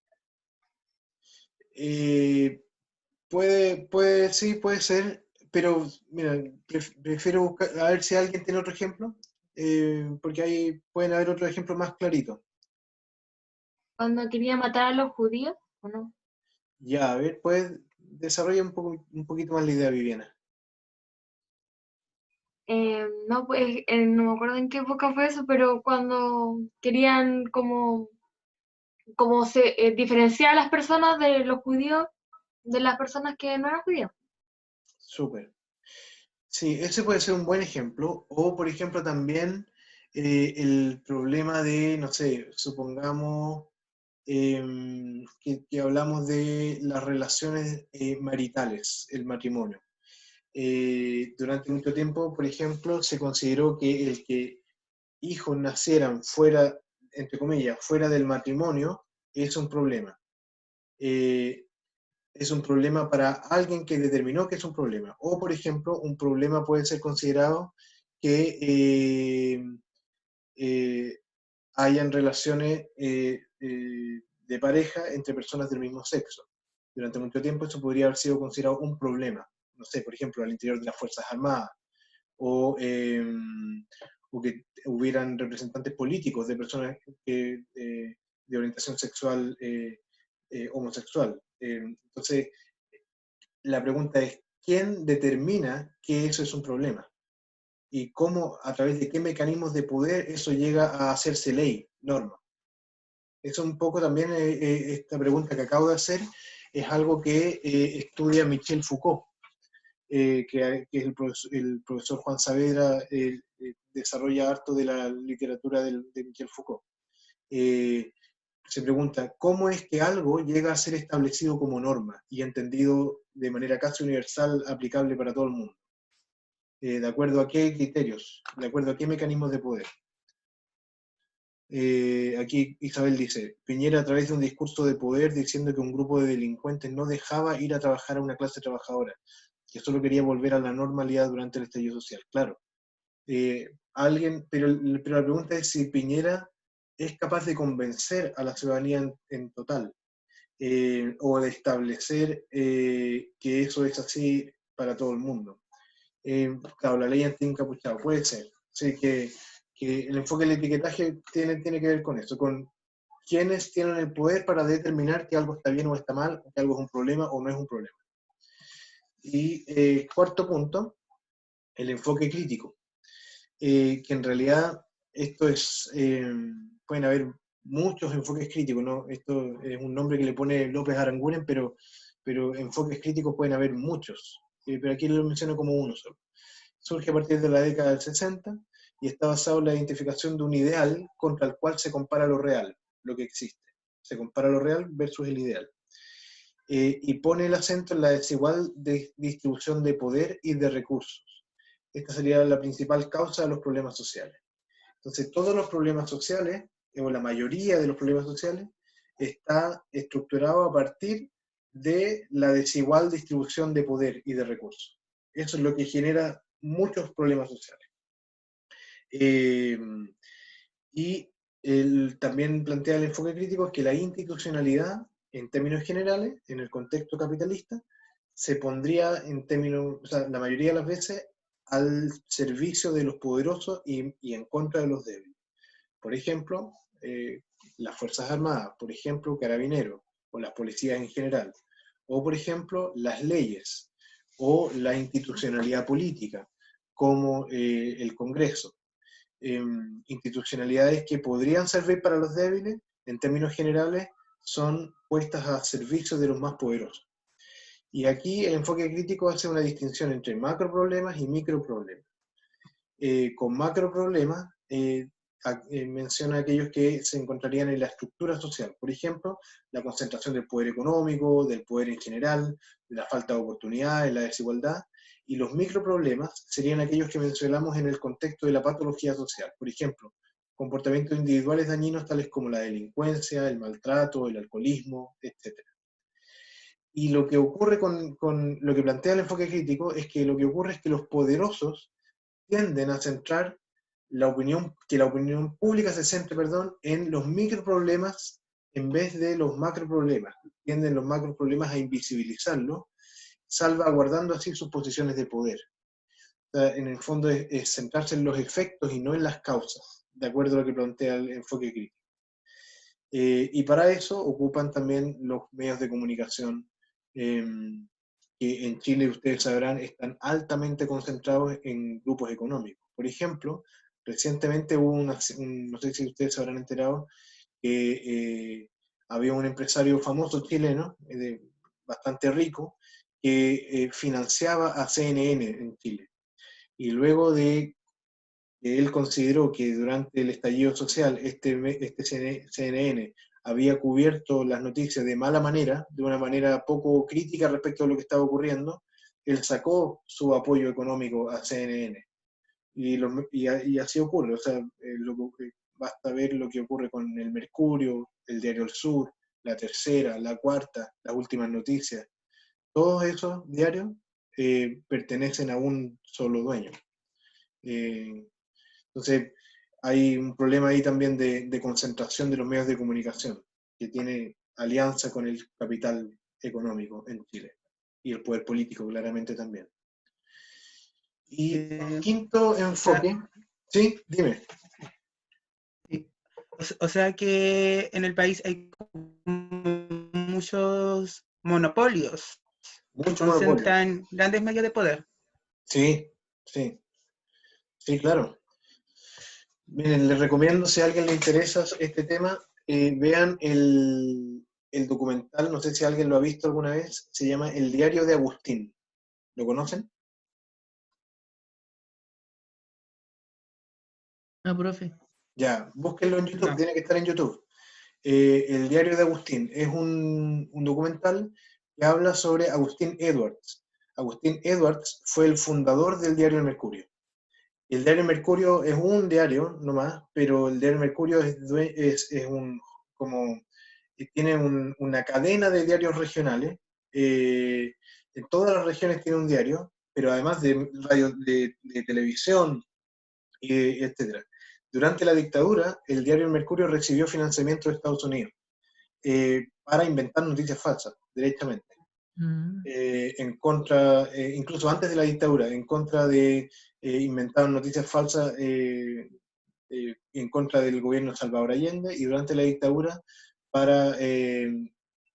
Sí, puede ser, pero mira, prefiero buscar, a ver si alguien tiene otro ejemplo, porque ahí pueden haber otros ejemplos más claritos. Cuando quería matar a los judíos, ¿o no? Ya, a ver, puedes desarrollar un poquito más la idea, Viviana. No, pues no me acuerdo en qué época fue eso, pero cuando querían como se diferenciar a las personas de los judíos de las personas que no eran judíos. Súper. Sí, ese puede ser un buen ejemplo. O, por ejemplo, también el problema de, no sé, supongamos que hablamos de las relaciones maritales, el matrimonio. Durante mucho tiempo, por ejemplo, se consideró que el que hijos nacieran fuera, entre comillas, fuera del matrimonio, es un problema. Es un problema para alguien que determinó que es un problema. O, por ejemplo, un problema puede ser considerado que hayan relaciones de pareja entre personas del mismo sexo. Durante mucho tiempo eso podría haber sido considerado un problema. No sé, por ejemplo, al interior de las Fuerzas Armadas, o que hubieran representantes políticos de personas de orientación sexual homosexual. Entonces, la pregunta es, ¿quién determina que eso es un problema? Y cómo, a través de qué mecanismos de poder eso llega a hacerse ley, norma. Es un poco también esta pregunta que acabo de hacer, es algo que estudia Michel Foucault, que es el profesor Juan Saavedra, desarrolla harto de la literatura de Michel Foucault. Se pregunta, ¿cómo es que algo llega a ser establecido como norma y entendido de manera casi universal, aplicable para todo el mundo? ¿De acuerdo a qué criterios? ¿De acuerdo a qué mecanismos de poder? Aquí Isabel dice, Piñera a través de un discurso de poder diciendo que un grupo de delincuentes no dejaba ir a trabajar a una clase trabajadora, que solo quería volver a la normalidad durante el estallido social. Claro, pero la pregunta es si Piñera es capaz de convencer a la ciudadanía en total, o de establecer que eso es así para todo el mundo. Claro, la ley anti-encapuchado, puede ser. Sí, que el enfoque del etiquetaje tiene que ver con eso, con quienes tienen el poder para determinar que algo está bien o está mal, que algo es un problema o no es un problema. Y cuarto punto, el enfoque crítico, que en realidad esto es, pueden haber muchos enfoques críticos, ¿no? Esto es un nombre que le pone López Aranguren, pero enfoques críticos pueden haber muchos, pero aquí lo menciono como uno solo. Surge a partir de la década del 60 y está basado en la identificación de un ideal contra el cual se compara lo real, lo que existe. Se compara lo real versus el ideal. Y pone el acento en la desigual distribución de poder y de recursos. Esta sería la principal causa de los problemas sociales. Entonces, todos los problemas sociales, o la mayoría de los problemas sociales, está estructurado a partir de la desigual distribución de poder y de recursos. Eso es lo que genera muchos problemas sociales. Y él también plantea el enfoque crítico que la institucionalidad, en términos generales, en el contexto capitalista, se pondría en términos, o sea, la mayoría de las veces, al servicio de los poderosos y en contra de los débiles. Por ejemplo, las Fuerzas Armadas, por ejemplo, Carabineros, o las policías en general, o por ejemplo, las leyes, o la institucionalidad política, como el Congreso. Institucionalidades que podrían servir para los débiles, en términos generales, son puestas a servicio de los más poderosos. Y aquí el enfoque crítico hace una distinción entre macroproblemas y microproblemas. Con macroproblemas menciona aquellos que se encontrarían en la estructura social. Por ejemplo, la concentración del poder económico, del poder en general, la falta de oportunidades, la desigualdad. Y los microproblemas serían aquellos que mencionamos en el contexto de la patología social. Por ejemplo, comportamientos individuales dañinos tales como la delincuencia, el maltrato, el alcoholismo, etc. Y lo que ocurre con lo que plantea el enfoque crítico es que lo que ocurre es que los poderosos tienden a centrar que la opinión pública se centre, en los microproblemas en vez de los macroproblemas. Tienden los macroproblemas a invisibilizarlos, salvaguardando así sus posiciones de poder. O sea, en el fondo es centrarse en los efectos y no en las causas, de acuerdo a lo que plantea el enfoque crítico. Y para eso ocupan también los medios de comunicación, que en Chile, ustedes sabrán, están altamente concentrados en grupos económicos. Por ejemplo, recientemente hubo no sé si ustedes se habrán enterado, que había un empresario famoso chileno, bastante rico, que financiaba a CNN en Chile. Y luego de que él consideró que durante el estallido social este CNN había cubierto las noticias de mala manera, de una manera poco crítica respecto a lo que estaba ocurriendo, él sacó su apoyo económico a CNN. Y así ocurre, o sea, basta ver lo que ocurre con el Mercurio, el Diario El Sur, La Tercera, La Cuarta, Las Últimas Noticias. Todos esos diarios pertenecen a un solo dueño. Entonces, hay un problema ahí también de concentración de los medios de comunicación, que tiene alianza con el capital económico en Chile, y el poder político claramente también. Y el quinto enfoque, ¿sí? Dime. O sea que en el país hay muchos monopolios. Mucho concentran grandes medios de poder. Sí, sí. Sí, claro. Miren, les recomiendo, si a alguien le interesa este tema, vean el documental, no sé si alguien lo ha visto alguna vez, se llama El diario de Agustín. ¿Lo conocen? Ah, profe. Ya, búsquenlo en YouTube, No. tiene que estar en YouTube. El diario de Agustín es un documental que habla sobre Agustín Edwards. Agustín Edwards fue el fundador del diario El Mercurio. El diario Mercurio es un diario nomás, pero el diario Mercurio es un, como, tiene una cadena de diarios regionales. En todas las regiones tiene un diario, pero además de radio, de televisión, etc. Durante la dictadura, el diario El Mercurio recibió financiamiento de Estados Unidos para inventar noticias falsas, directamente. En contra, incluso antes de la dictadura, en contra de inventar noticias falsas en contra del gobierno de Salvador Allende, y durante la dictadura para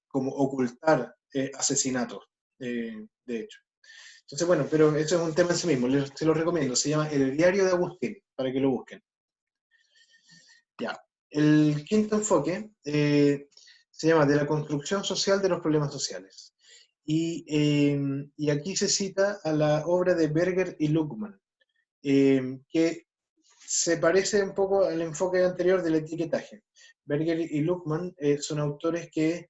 como ocultar asesinatos, de hecho. Entonces, bueno, pero eso es un tema en sí mismo, se lo recomiendo, se llama El diario de Agustín, para que lo busquen. Ya. El quinto enfoque se llama De la construcción social de los problemas sociales. Y aquí se cita a la obra de Berger y Luckmann, que se parece un poco al enfoque anterior del etiquetaje. Berger y Luckmann son autores que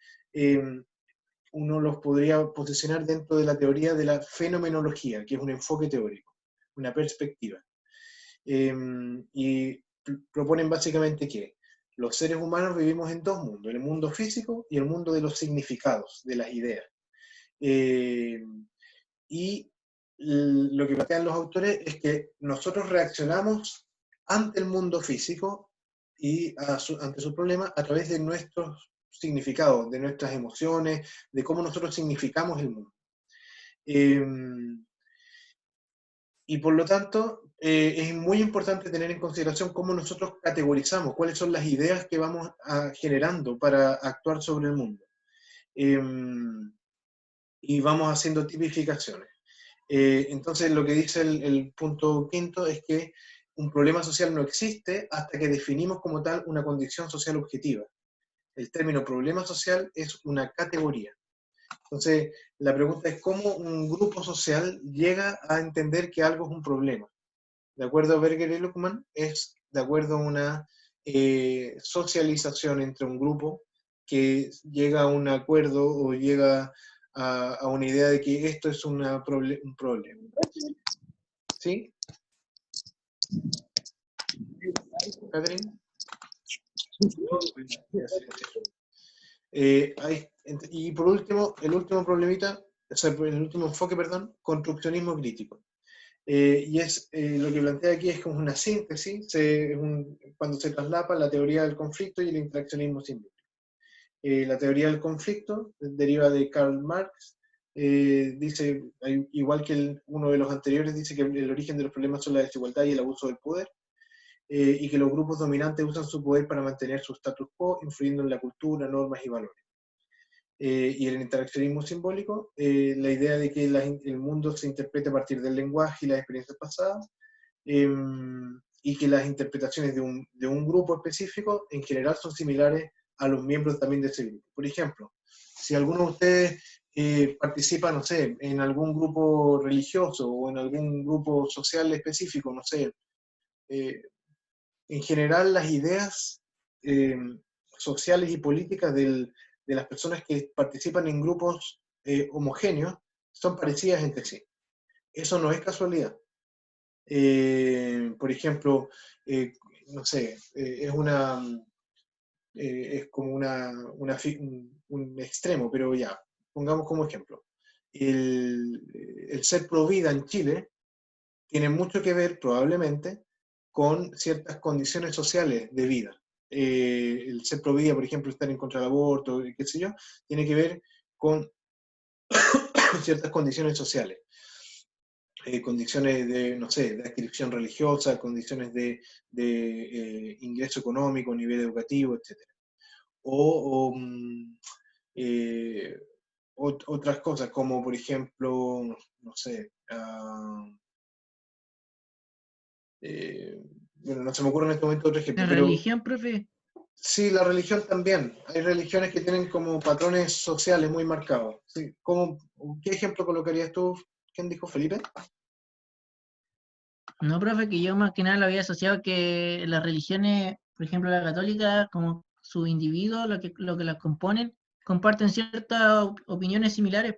uno los podría posicionar dentro de la teoría de la fenomenología, que es un enfoque teórico, una perspectiva. Y proponen básicamente que los seres humanos vivimos en dos mundos, el mundo físico y el mundo de los significados, de las ideas. Y lo que plantean los autores es que nosotros reaccionamos ante el mundo físico y ante su problema a través de nuestros significados, de nuestras emociones, de cómo nosotros significamos el mundo. Y por lo tanto, es muy importante tener en consideración cómo nosotros categorizamos, cuáles son las ideas que vamos generando para actuar sobre el mundo. Y vamos haciendo tipificaciones. Entonces, lo que dice el punto quinto es que un problema social no existe hasta que definimos como tal una condición social objetiva. El término problema social es una categoría. Entonces, la pregunta es cómo un grupo social llega a entender que algo es un problema. De acuerdo a Berger y Luckmann, es de acuerdo a una socialización entre un grupo que llega a un acuerdo o llega a una idea de que esto es un problema. ¿Sí? ¿Catherine? Y por último, el último problemita, o sea, el último enfoque, perdón, construccionismo crítico. Y es lo que plantea aquí es como una síntesis, cuando se traslapa la teoría del conflicto y el interaccionismo simbólico. La teoría del conflicto deriva de Karl Marx, dice, igual que uno de los anteriores, dice que el origen de los problemas son la desigualdad y el abuso del poder, y que los grupos dominantes usan su poder para mantener su status quo, influyendo en la cultura, normas y valores. Y el interaccionismo simbólico, la idea de que el mundo se interprete a partir del lenguaje y las experiencias pasadas, y que las interpretaciones de un grupo específico en general son similares a los miembros también de ese grupo. Por ejemplo, si alguno de ustedes participa, no sé, en algún grupo religioso o en algún grupo social específico, no sé, en general las ideas sociales y políticas de las personas que participan en grupos homogéneos son parecidas entre sí. Eso no es casualidad. Por ejemplo, no sé, es como un extremo, pero ya, pongamos como ejemplo. El ser pro vida en Chile tiene mucho que ver, probablemente, con ciertas condiciones sociales de vida. El ser pro vida, por ejemplo, estar en contra del aborto, qué sé yo, tiene que ver con ciertas condiciones sociales. Condiciones de, no sé, de adscripción religiosa, condiciones de ingreso económico, nivel educativo, etc. Otras cosas, como por ejemplo, no sé, bueno, no se me ocurre en este momento otro ejemplo. La pero, religión, profe. Sí, la religión también. Hay religiones que tienen como patrones sociales muy marcados. Sí, ¿qué ejemplo colocarías tú? ¿Quién dijo, Felipe? No, profe, que yo más que nada lo había asociado que las religiones, por ejemplo la católica, como su individuo, lo que las componen, comparten ciertas opiniones similares.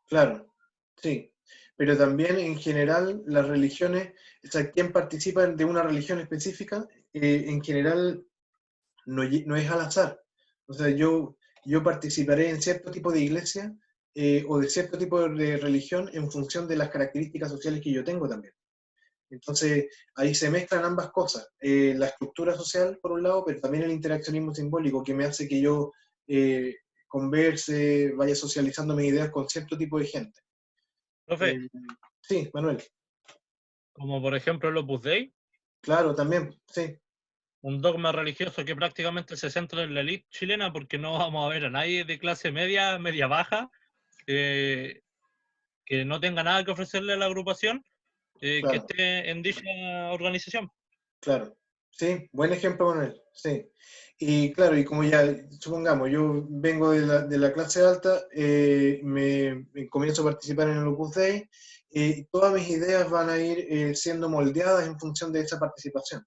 Claro, sí. Pero también en general las religiones, o sea, quien participa de una religión específica, en general no es al azar. O sea, yo participaré en cierto tipo de iglesia o de cierto tipo de religión en función de las características sociales que yo tengo también. Entonces, ahí se mezclan ambas cosas, la estructura social por un lado, pero también el interaccionismo simbólico que me hace que yo eh, converse, vaya socializando mis ideas con cierto tipo de gente. Profe, Eh, sí, Manuel, como por ejemplo el Opus Dei, claro, también, sí, un dogma religioso que prácticamente se centra en la élite chilena, porque no vamos a ver a nadie de clase media, media baja, eh, que no tenga nada que ofrecerle a la agrupación, que claro, esté en dicha organización. claro. Sí, buen ejemplo, Manuel, sí. Y claro, y como ya, supongamos, yo vengo de la clase alta, me comienzo a participar en el Opus Dei, y todas mis ideas van a ir siendo moldeadas en función de esa participación.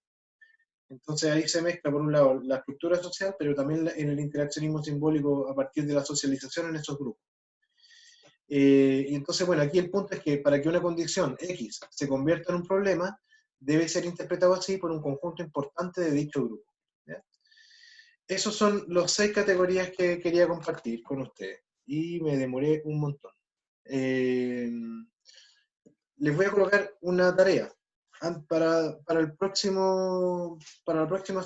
Entonces ahí se mezcla, por un lado, la estructura social, pero también en el interaccionismo simbólico a partir de la socialización en esos grupos. Y entonces, bueno, aquí el punto es que para que una condición X se convierta en un problema, debe ser interpretado así por un conjunto importante de dicho grupo. ¿Ya? Esos son los 6 categorías que quería compartir con ustedes. Y me demoré un montón. Eh, Les voy a colocar una tarea para la próxima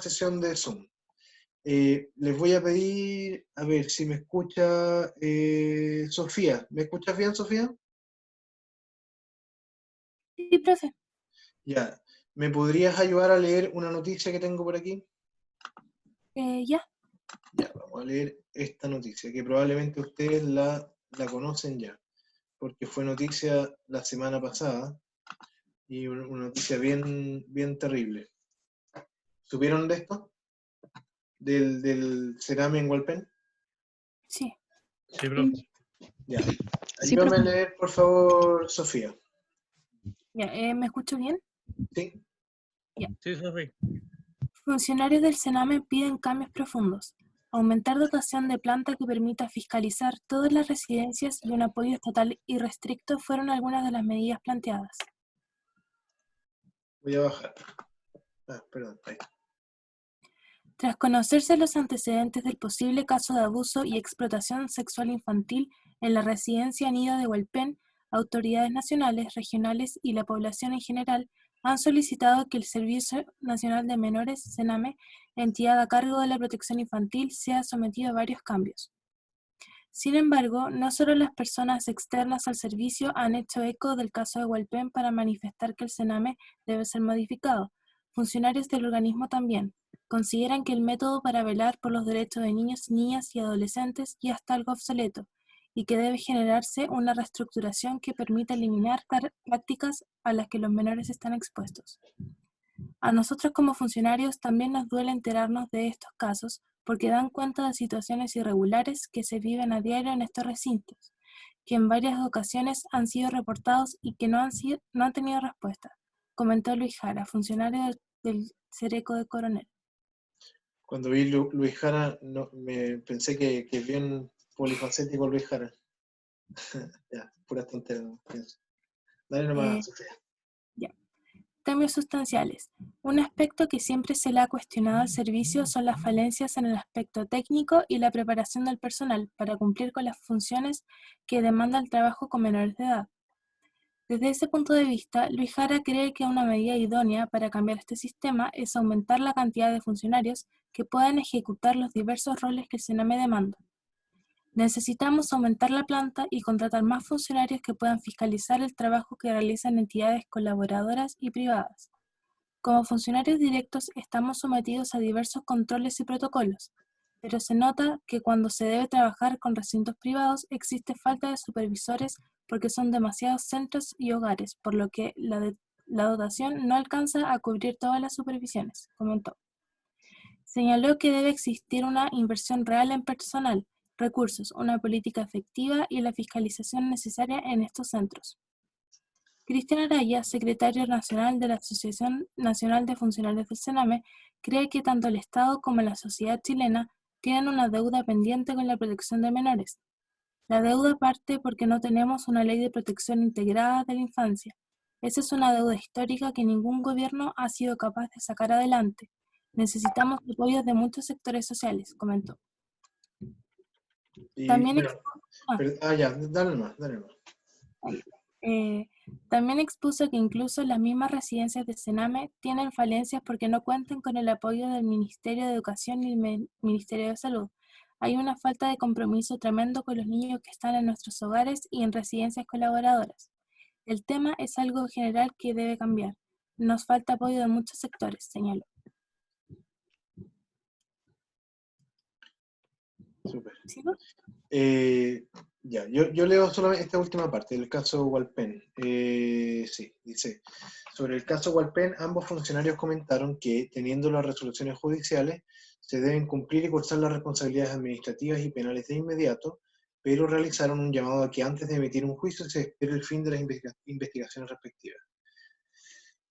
sesión de Zoom. Les voy a pedir, a ver si me escucha Sofía. ¿Me escuchas bien, Sofía? Sí, profe. Ya. ¿Me podrías ayudar a leer una noticia que tengo por aquí? Ya. Ya, vamos a leer esta noticia, que probablemente ustedes la conocen ya, porque fue noticia la semana pasada y una noticia bien, bien terrible. ¿Supieron de esto? ¿Del Cerame en Hualpén? Sí. Sí, profe. Ya. Sí, Ayúdame a profe. leer, por favor, Sofía. Ya, ¿me escucho bien? ¿Sí? Sí, Sofi. Funcionarios del Sename piden cambios profundos. Aumentar dotación de planta que permita fiscalizar todas las residencias y un apoyo estatal irrestricto fueron algunas de las medidas planteadas. Voy a bajar. Perdón. Ahí. Tras conocerse los antecedentes del posible caso de abuso y explotación sexual infantil en la residencia Nido de Hualpén, autoridades nacionales, regionales y la población en general han solicitado que el Servicio Nacional de Menores, SENAME, entidad a cargo de la protección infantil, sea sometido a varios cambios. Sin embargo, no solo las personas externas al servicio han hecho eco del caso de Hualpén para manifestar que el SENAME debe ser modificado. Funcionarios del organismo también consideran que el método para velar por los derechos de niños, niñas y adolescentes ya está algo obsoleto y que debe generarse una reestructuración que permita eliminar prácticas a las que los menores están expuestos. A nosotros como funcionarios también nos duele enterarnos de estos casos porque dan cuenta de situaciones irregulares que se viven a diario en estos recintos, que en varias ocasiones han sido reportados y que no han tenido respuesta, comentó Luis Jara, funcionario del Cereco de Coronel. Cuando vi Luis Jara, no, me pensé que es bien polifacético Luis Jara. Ya, puras tonteras. No pienso. Dale nomás, Sofía. Ya. Cambios sustanciales. Un aspecto que siempre se le ha cuestionado al servicio son las falencias en el aspecto técnico y la preparación del personal para cumplir con las funciones que demanda el trabajo con menores de edad. Desde ese punto de vista, Luis Jara cree que una medida idónea para cambiar este sistema es aumentar la cantidad de funcionarios que puedan ejecutar los diversos roles que el Sename demanda. Necesitamos aumentar la planta y contratar más funcionarios que puedan fiscalizar el trabajo que realizan entidades colaboradoras y privadas. Como funcionarios directos estamos sometidos a diversos controles y protocolos, pero se nota que cuando se debe trabajar con recintos privados existe falta de supervisores porque son demasiados centros y hogares, por lo que la dotación no alcanza a cubrir todas las supervisiones, comentó. Señaló que debe existir una inversión real en personal, recursos, una política efectiva y la fiscalización necesaria en estos centros. Cristian Araya, secretario nacional de la Asociación Nacional de Funcionarios del Sename, cree que tanto el Estado como la sociedad chilena tienen una deuda pendiente con la protección de menores. La deuda parte porque no tenemos una ley de protección integrada de la infancia. Esa es una deuda histórica que ningún gobierno ha sido capaz de sacar adelante. Necesitamos apoyo de muchos sectores sociales, comentó. Y También bueno, ya, dale más. También expuso que incluso las mismas residencias de Sename tienen falencias porque no cuentan con el apoyo del Ministerio de Educación y el Ministerio de Salud. Hay una falta de compromiso tremendo con los niños que están en nuestros hogares y en residencias colaboradoras. El tema es algo general que debe cambiar. Nos falta apoyo de muchos sectores, señaló. Súper. ¿Sigo? Ya, yo leo solamente esta última parte, del caso Hualpén. Sí, dice, sobre el caso Hualpén, ambos funcionarios comentaron que, teniendo las resoluciones judiciales, se deben cumplir y cursar las responsabilidades administrativas y penales de inmediato, pero realizaron un llamado a que antes de emitir un juicio se espere el fin de las investigaciones respectivas.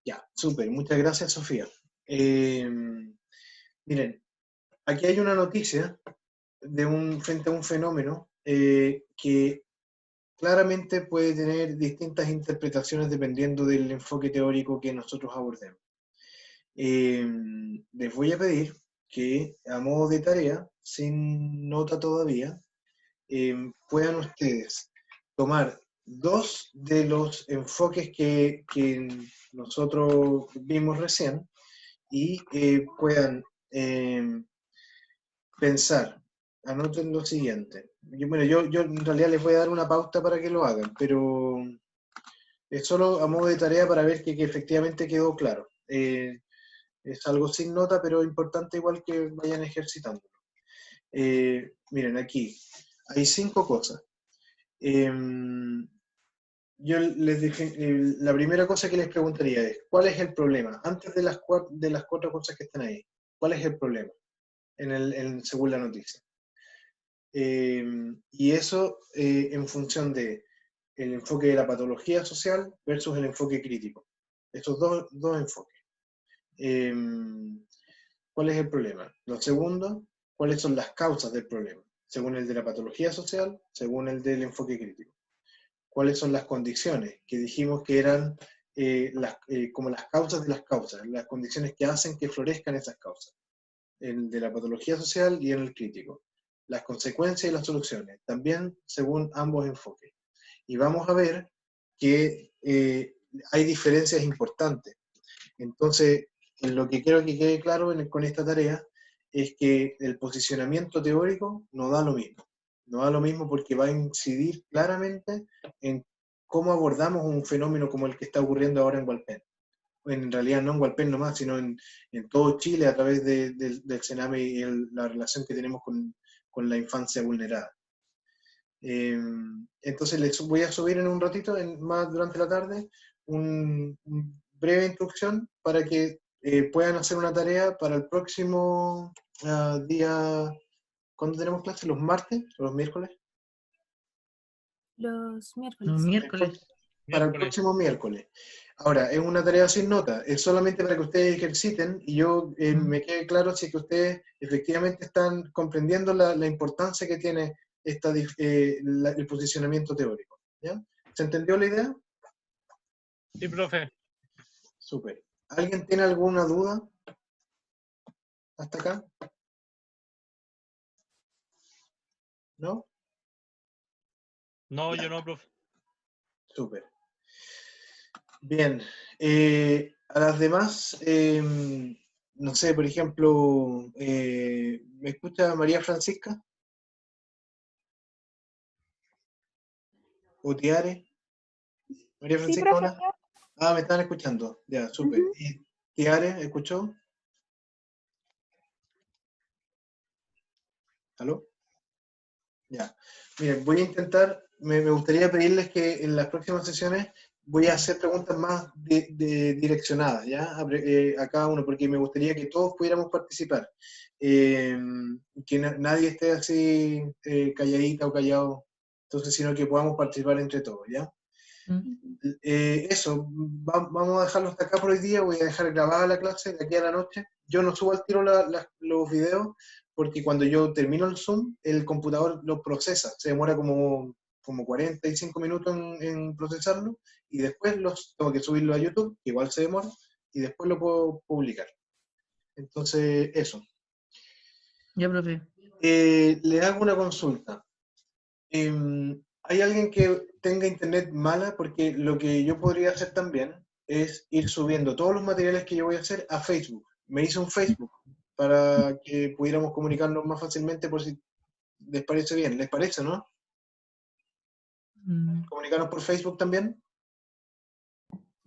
Ya, súper, muchas gracias, Sofía. Miren, aquí hay una noticia frente a un fenómeno que claramente puede tener distintas interpretaciones dependiendo del enfoque teórico que nosotros abordemos. Les voy a pedir que, a modo de tarea, sin nota todavía, puedan ustedes tomar dos de los enfoques que nosotros vimos recién y puedan pensar. Anoten lo siguiente. Yo en realidad les voy a dar una pauta para que lo hagan, pero es solo a modo de tarea para ver que efectivamente quedó claro. Es algo sin nota, pero importante igual que vayan ejercitándolo. Miren, aquí hay 5 cosas. Yo les dije, la primera cosa que les preguntaría es, ¿cuál es el problema? Antes de las 4 cosas que están ahí, ¿cuál es el problema? Según la noticia. Y eso en función de el enfoque de la patología social versus el enfoque crítico. Esos dos enfoques. ¿Cuál es el problema? Lo segundo, ¿cuáles son las causas del problema? Según el de la patología social, según el del enfoque crítico. ¿Cuáles son las condiciones? Que dijimos que eran como las causas de las causas, las condiciones que hacen que florezcan esas causas. El de la patología social y en el crítico. Las consecuencias y las soluciones, también según ambos enfoques. Y vamos a ver que hay diferencias importantes. Entonces, lo que quiero que quede claro con esta tarea es que el posicionamiento teórico no da lo mismo. No da lo mismo porque va a incidir claramente en cómo abordamos un fenómeno como el que está ocurriendo ahora en Hualpén. En realidad no en Hualpén nomás, sino en todo Chile a través del Sename y la relación que tenemos con la infancia vulnerada. Entonces les voy a subir en un ratito, más durante la tarde, una breve instrucción para que puedan hacer una tarea para el próximo día. ¿Cuándo tenemos clase? ¿Los martes o los miércoles? Los miércoles. Los miércoles. Para el próximo miércoles. Ahora, es una tarea sin nota, es solamente para que ustedes ejerciten y yo me quede claro si es que ustedes efectivamente están comprendiendo la importancia que tiene el posicionamiento teórico. ¿Ya? ¿Se entendió la idea? Sí, profe. Súper. ¿Alguien tiene alguna duda hasta acá? ¿No? No, yo no, profe. Súper. Bien. A las demás, no sé, por ejemplo, ¿me escucha María Francisca? ¿O Tiare? María Francisca, profe. hola. Ah, me están escuchando. Ya, súper. ¿Y Tiare, escuchó? ¿Aló? Ya. Miren, voy a intentar, me gustaría pedirles que en las próximas sesiones voy a hacer preguntas más direccionadas, ¿ya? A cada uno, porque me gustaría que todos pudiéramos participar. Que nadie esté así calladita o callado, entonces, sino que podamos participar entre todos, ¿ya? Eso, vamos a dejarlo hasta acá por hoy día. Voy a dejar grabada la clase de aquí a la noche. Yo no subo al tiro los videos, porque cuando yo termino el Zoom, el computador lo procesa, se demora como 45 minutos en procesarlo, y después tengo que subirlo a YouTube, que igual se demora, y después lo puedo publicar. Entonces, eso. Ya, profe. Le hago una consulta. ¿Hay alguien que tenga internet mala? Porque lo que yo podría hacer también es ir subiendo todos los materiales que yo voy a hacer a Facebook. Me hice un Facebook para que pudiéramos comunicarnos más fácilmente, por si les parece bien. ¿Les parece, no? ¿Comunicarnos por Facebook también?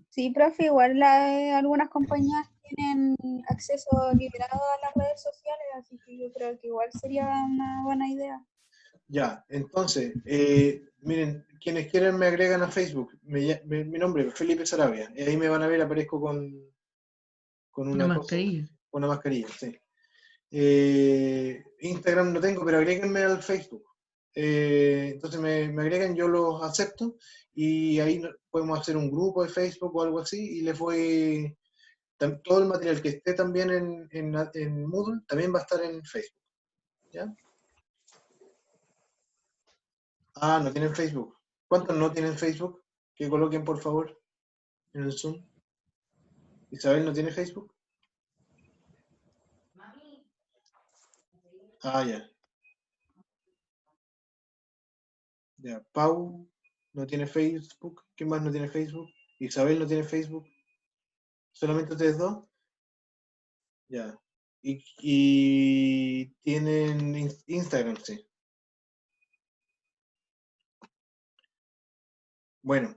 Sí, profe, igual algunas compañías tienen acceso liberado a las redes sociales, así que yo creo que igual sería una buena idea. Ya, entonces, miren, quienes quieran me agregan a Facebook. Mi nombre es Felipe Sarabia, y ahí me van a ver, aparezco con una mascarilla. Con una mascarilla, sí. Instagram no tengo, pero agréguenme al Facebook. Entonces me agregan, yo los acepto, y ahí podemos hacer un grupo de Facebook o algo así, y les voy... Todo el material que esté también en Moodle también va a estar en Facebook. ¿Ya? Ah, no tienen Facebook. ¿Cuántos no tienen Facebook? Que coloquen, por favor, en el Zoom. ¿Isabel no tiene Facebook? Ah, ya. Ya, Pau no tiene Facebook. ¿Quién más no tiene Facebook? Isabel no tiene Facebook. ¿Solamente ustedes dos? Ya. Y tienen Instagram, sí. Bueno.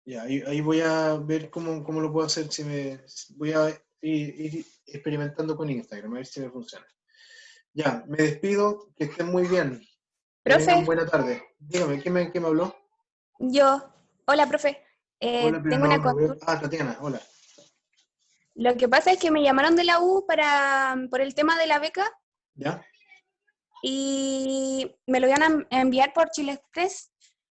Ya, ahí voy a ver cómo lo puedo hacer. Voy a ir experimentando con Instagram, a ver si me funciona. Ya, me despido, que estén muy bien. Que Profe. tengan buena tarde. Dígame, ¿quién me habló? Yo. Hola, profe. Hola, pero Tengo una no veo. consulta. Tatiana, hola. Lo que pasa es que me llamaron de la U por el tema de la beca ¿Ya? y me lo iban a enviar por Chile Express,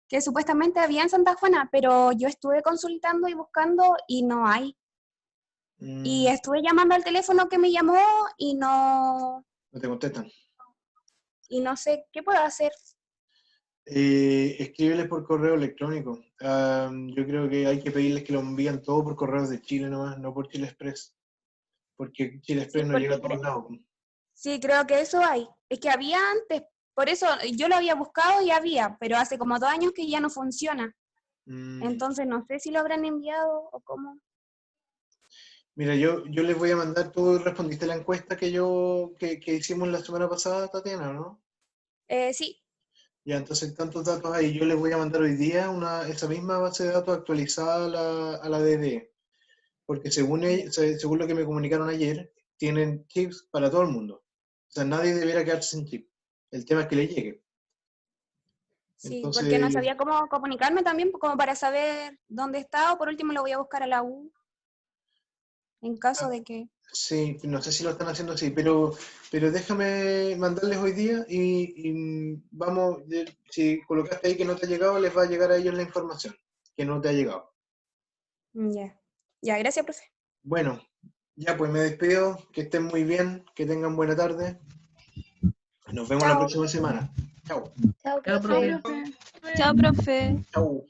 que supuestamente había en Santa Juana, pero yo estuve consultando y buscando y no hay. Y estuve llamando al teléfono que me llamó y no te contestan. Y no sé, ¿qué puedo hacer? Escríbeles por correo electrónico. Yo creo que hay que pedirles que lo envíen todo por correos de Chile nomás, no por Chile Express. Porque Chile Express Sí, no llega a todos lados. Sí, creo que eso hay. Es que había antes, por eso yo lo había buscado y había, pero hace como 2 años que ya no funciona. Entonces no sé si lo habrán enviado o cómo. Mira, yo les voy a mandar, tú respondiste a la encuesta que hicimos la semana pasada, Tatiana, ¿no? Sí. Ya, entonces tantos datos ahí. Yo les voy a mandar hoy día esa misma base de datos actualizada a la DD. Porque según lo que me comunicaron ayer, tienen chips para todo el mundo. O sea, nadie debería quedarse sin chip. El tema es que le llegue. Sí, Entonces, porque no sabía cómo comunicarme también, como para saber dónde está, o por último lo voy a buscar a la U, en caso de que... Sí, no sé si lo están haciendo así, pero déjame mandarles hoy día y vamos, si colocaste ahí que no te ha llegado, les va a llegar a ellos la información, que no te ha llegado. Ya, gracias, profe. Bueno, ya pues me despido, que estén muy bien, que tengan buena tarde. Nos vemos la próxima semana. Chao. Chao, profe. Chao, profe. Chao.